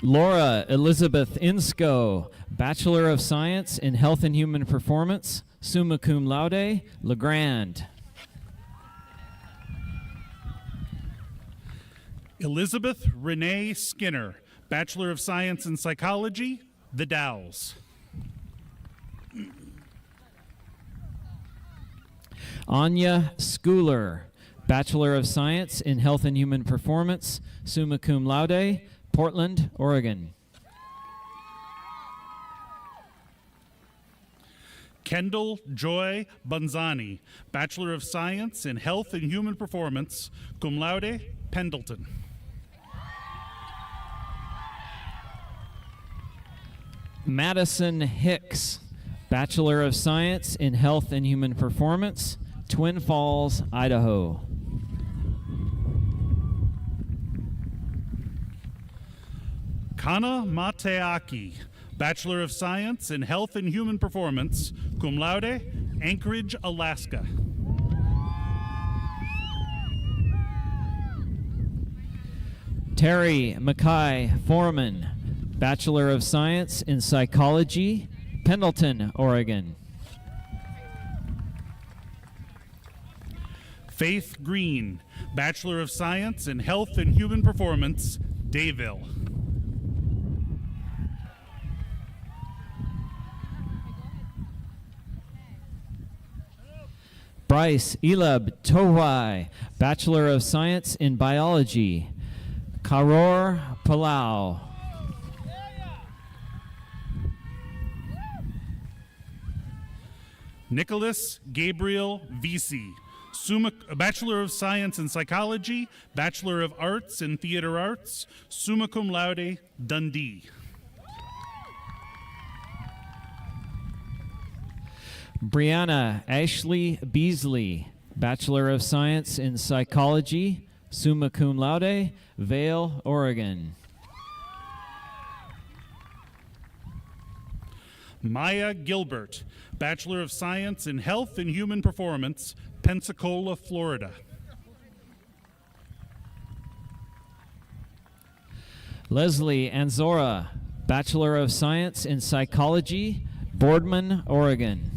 Laura Elizabeth Insco, Bachelor of Science in Health and Human Performance, summa cum laude, LeGrand. Elizabeth Renee Skinner, Bachelor of Science in Psychology, The Dowels. Anya Schooler, Bachelor of Science in Health and Human Performance, summa cum laude, Portland, Oregon. Kendall Joy Bonzani, Bachelor of Science in Health and Human Performance, cum laude, Pendleton. Madison Hicks, Bachelor of Science in Health and Human Performance, Twin Falls, Idaho. Kana Mateaki, Bachelor of Science in Health and Human Performance, cum laude, Anchorage, Alaska. Terry Mackay Foreman, Bachelor of Science in Psychology, Pendleton, Oregon. Faith Green, Bachelor of Science in Health and Human Performance, Dayville. Bryce Elab Towai, Bachelor of Science in Biology, Karor, Palau. Nicholas Gabriel Vesey, Bachelor of Science in Psychology, Bachelor of Arts in Theater Arts, summa cum laude, Dundee. Brianna Ashley Beasley, Bachelor of Science in Psychology, summa cum laude, Vail, Oregon. Maya Gilbert, Bachelor of Science in Health and Human Performance, Pensacola, Florida. Leslie Anzora, Bachelor of Science in Psychology, Boardman, Oregon.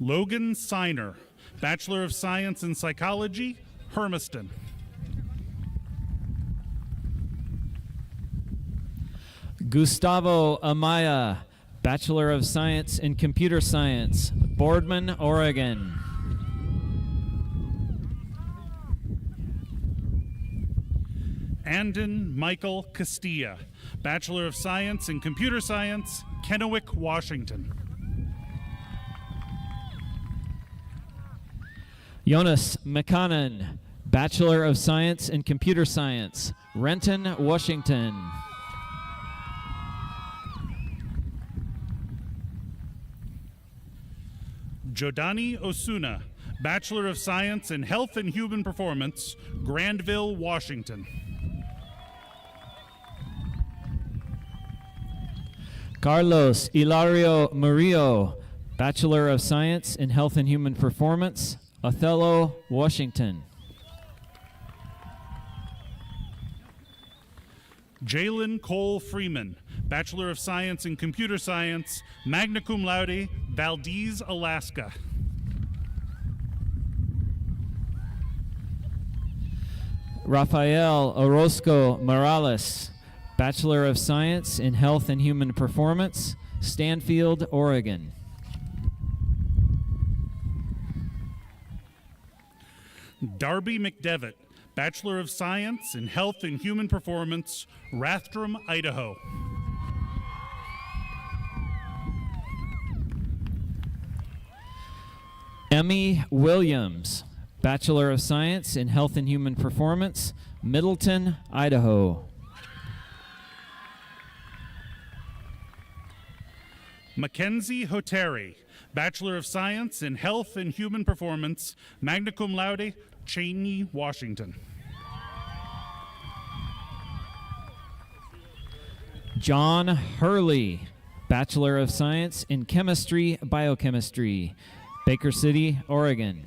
Logan Siner, Bachelor of Science in Psychology, Hermiston. Gustavo Amaya, Bachelor of Science in Computer Science, Boardman, Oregon. Andon Michael Castilla, Bachelor of Science in Computer Science, Kennewick, Washington. Jonas McConnon, Bachelor of Science in Computer Science, Renton, Washington. Jodani Osuna, Bachelor of Science in Health and Human Performance, Grandville, Washington. Carlos Hilario Murillo, Bachelor of Science in Health and Human Performance, Othello, Washington. Jalen Cole Freeman, Bachelor of Science in Computer Science, magna cum laude, Valdez, Alaska. Rafael Orozco Morales, Bachelor of Science in Health and Human Performance, Stanfield, Oregon. Darby McDevitt, Bachelor of Science in Health and Human Performance, Rathdrum, Idaho. Emmy Williams, Bachelor of Science in Health and Human Performance, Middleton, Idaho. Mackenzie Hoteri, Bachelor of Science in Health and Human Performance, magna cum laude, Cheney, Washington. John Hurley, Bachelor of Science in Chemistry, Biochemistry, Baker City, Oregon.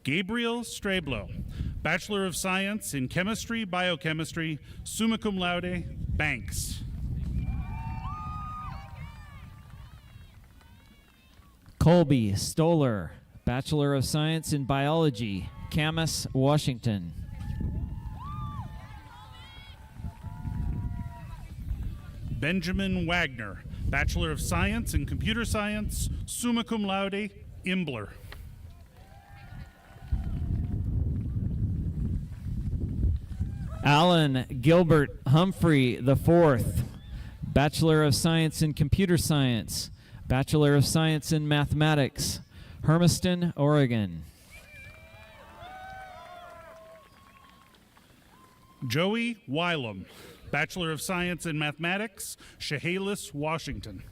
Gabriel Strablo, Bachelor of Science in Chemistry, Biochemistry, summa cum laude, Banks. Colby Stoller, Bachelor of Science in Biology, Camas, Washington. Benjamin Wagner, Bachelor of Science in Computer Science, summa cum laude, Imbler. Alan Gilbert Humphrey IV, Bachelor of Science in Computer Science, Bachelor of Science in Mathematics, Hermiston, Oregon. Joey Wylam, Bachelor of Science in Mathematics, Chehalis, Washington.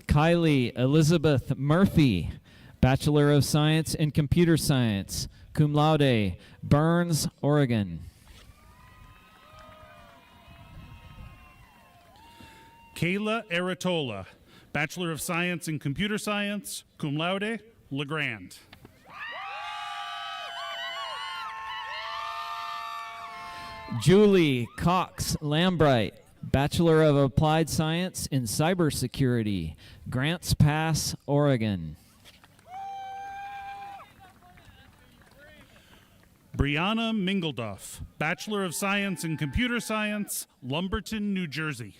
Kylie Elizabeth Murphy, Bachelor of Science in Computer Science, cum laude, Burns, Oregon. Kayla Aratola, Bachelor of Science in Computer Science, cum laude, LeGrand. Julie Cox Lambright, Bachelor of Applied Science in Cybersecurity, Grants Pass, Oregon. Brianna Mingleduff, Bachelor of Science in Computer Science, Lumberton, New Jersey.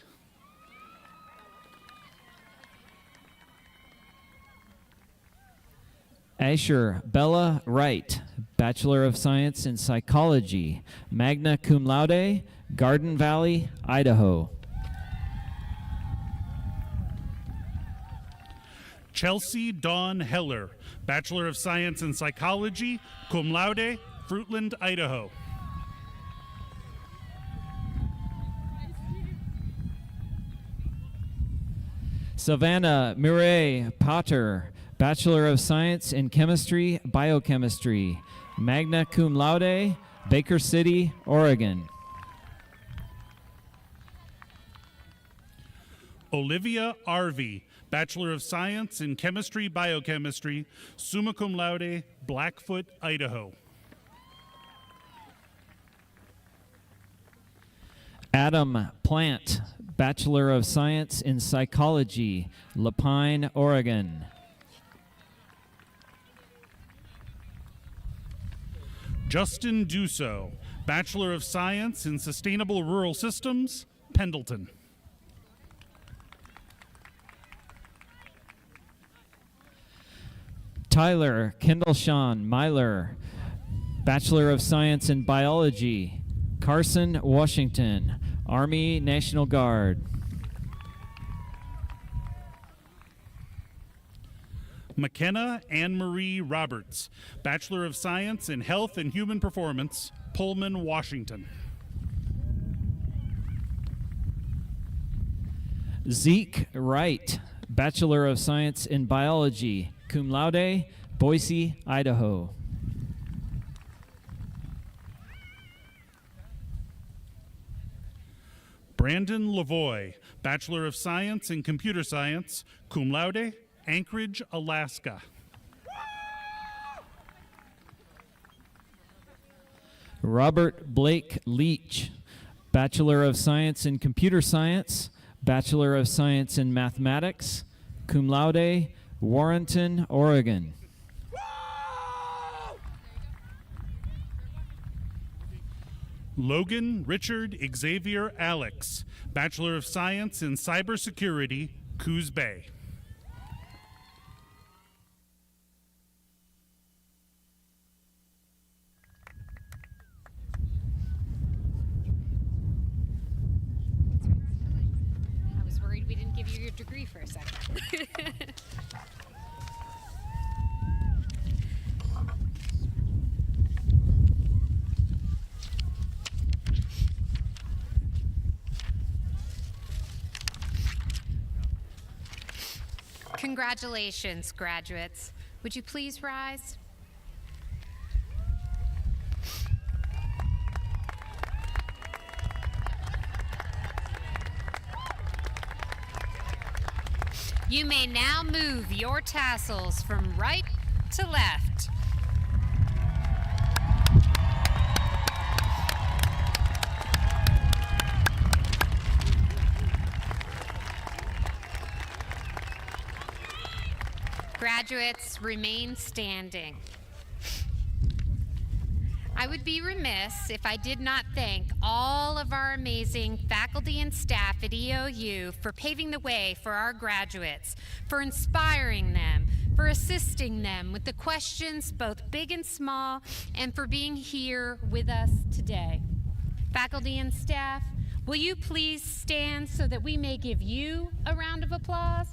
Asher Bella Wright, Bachelor of Science in Psychology, magna cum laude, Garden Valley, Idaho. Chelsea Dawn Heller, Bachelor of Science in Psychology, cum laude, Fruitland, Idaho. Savannah Mireille Potter, Bachelor of Science in Chemistry, Biochemistry, magna cum laude, Baker City, Oregon. Olivia Arvey, Bachelor of Science in Chemistry, Biochemistry, summa cum laude, Blackfoot, Idaho. Adam Plant, Bachelor of Science in Psychology, Lapine, Oregon. Justin Dusso, Bachelor of Science in Sustainable Rural Systems, Pendleton. Tyler Kendall-Sean Myler, Bachelor of Science in Biology, Carson, Washington, Army National Guard. McKenna Anne-Marie Roberts, Bachelor of Science in Health and Human Performance, Pullman, Washington. Zeke Wright, Bachelor of Science in Biology, cum laude, Boise, Idaho. Brandon Lavoie, Bachelor of Science in Computer Science, cum laude, Anchorage, Alaska. Robert Blake Leach, Bachelor of Science in Computer Science, Bachelor of Science in Mathematics, cum laude, Warrenton, Oregon. Logan Richard Xavier Alex, Bachelor of Science in Cybersecurity, Coos Bay. I was worried we didn't give you your degree for a second. Congratulations, graduates. Would you please rise? You may now move your tassels from right to left. Graduates, remain standing. I would be remiss if I did not thank all of our amazing faculty and staff at EOU for paving the way for our graduates, for inspiring them, for assisting them with the questions both big and small, and for being here with us today. Faculty and staff, will you please stand so that we may give you a round of applause?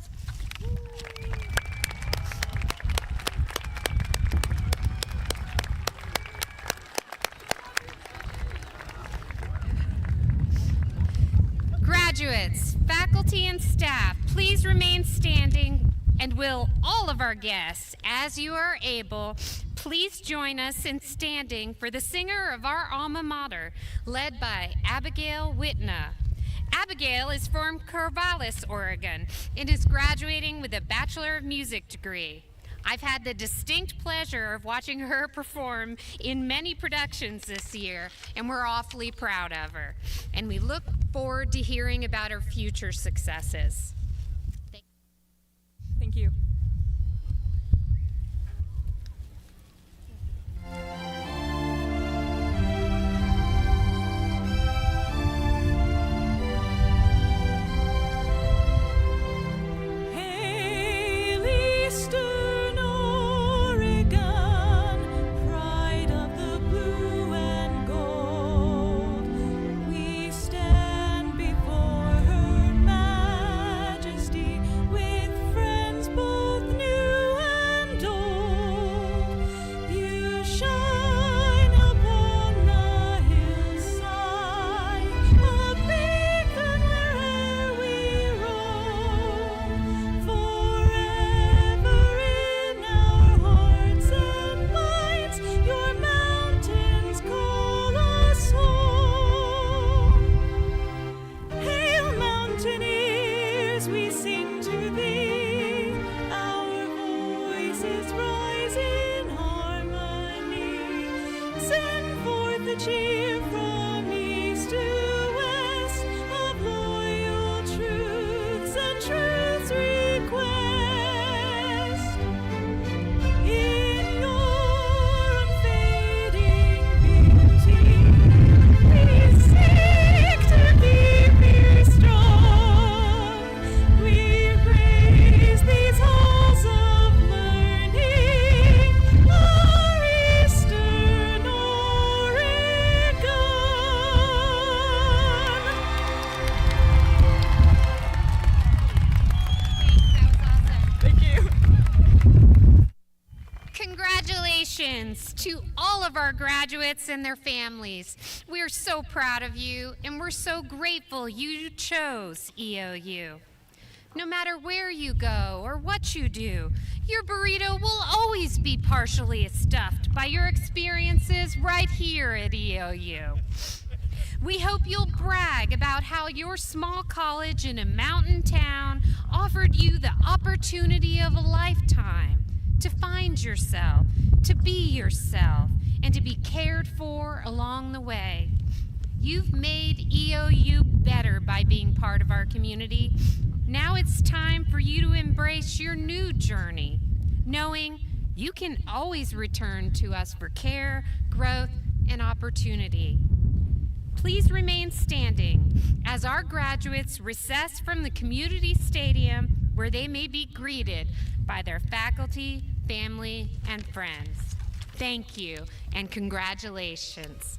Graduates, faculty, and staff, please remain standing, and will all of our guests, as you are able, please join us in standing for the singer of our alma mater, led by Abigail Whitna. Abigail is from Corvallis, Oregon, and is graduating with a Bachelor of Music degree. I've had the distinct pleasure of watching her perform in many productions this year, and we're awfully proud of her. And we look forward to hearing about her future successes. Thank you. To all of our graduates and their families, we are so proud of you, and we're so grateful you chose EOU. No matter where you go or what you do, your burrito will always be partially stuffed by your experiences right here at EOU. We hope you'll brag about how your small college in a mountain town offered you the opportunity of a lifetime to find yourself, to be yourself, and to be cared for along the way. You've made EOU better by being part of our community. Now it's time for you to embrace your new journey, knowing you can always return to us for care, growth, and opportunity. Please remain standing as our graduates recess from the community stadium, where they may be greeted by their faculty, family, and friends. Thank you, and congratulations.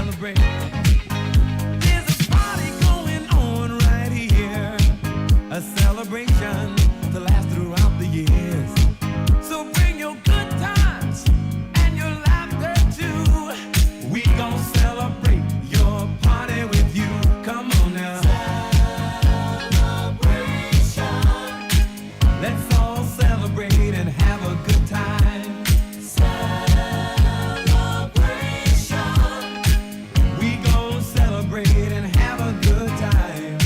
celebrate. There's a party going on right here, a celebration to last throughout the years. So bring your good times and your laughter too. We gon' celebrate your party with you. Come on now. Celebration. Let's all celebrate and have a good time. Celebration. We gon' celebrate and have a good time.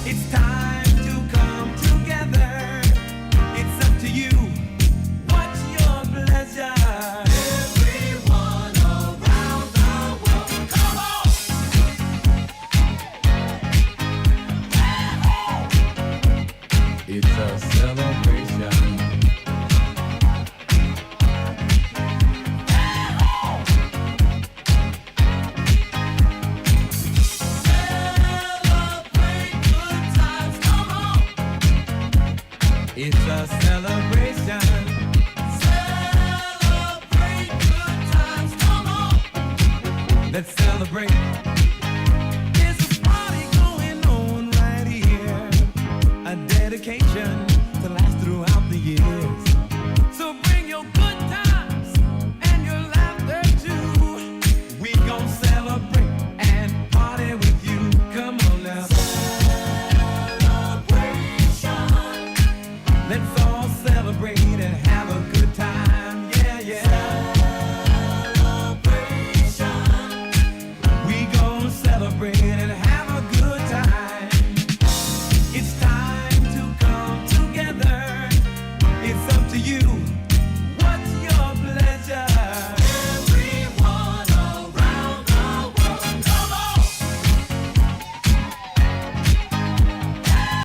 It's time to come together. It's up to you. What's your pleasure? Everyone around the world, come on! It's a celebration. Celebrate good times, come on! It's a celebration. Celebrate good times, come on! Let's celebrate. There's a party going on right here, a dedication to last throughout the years.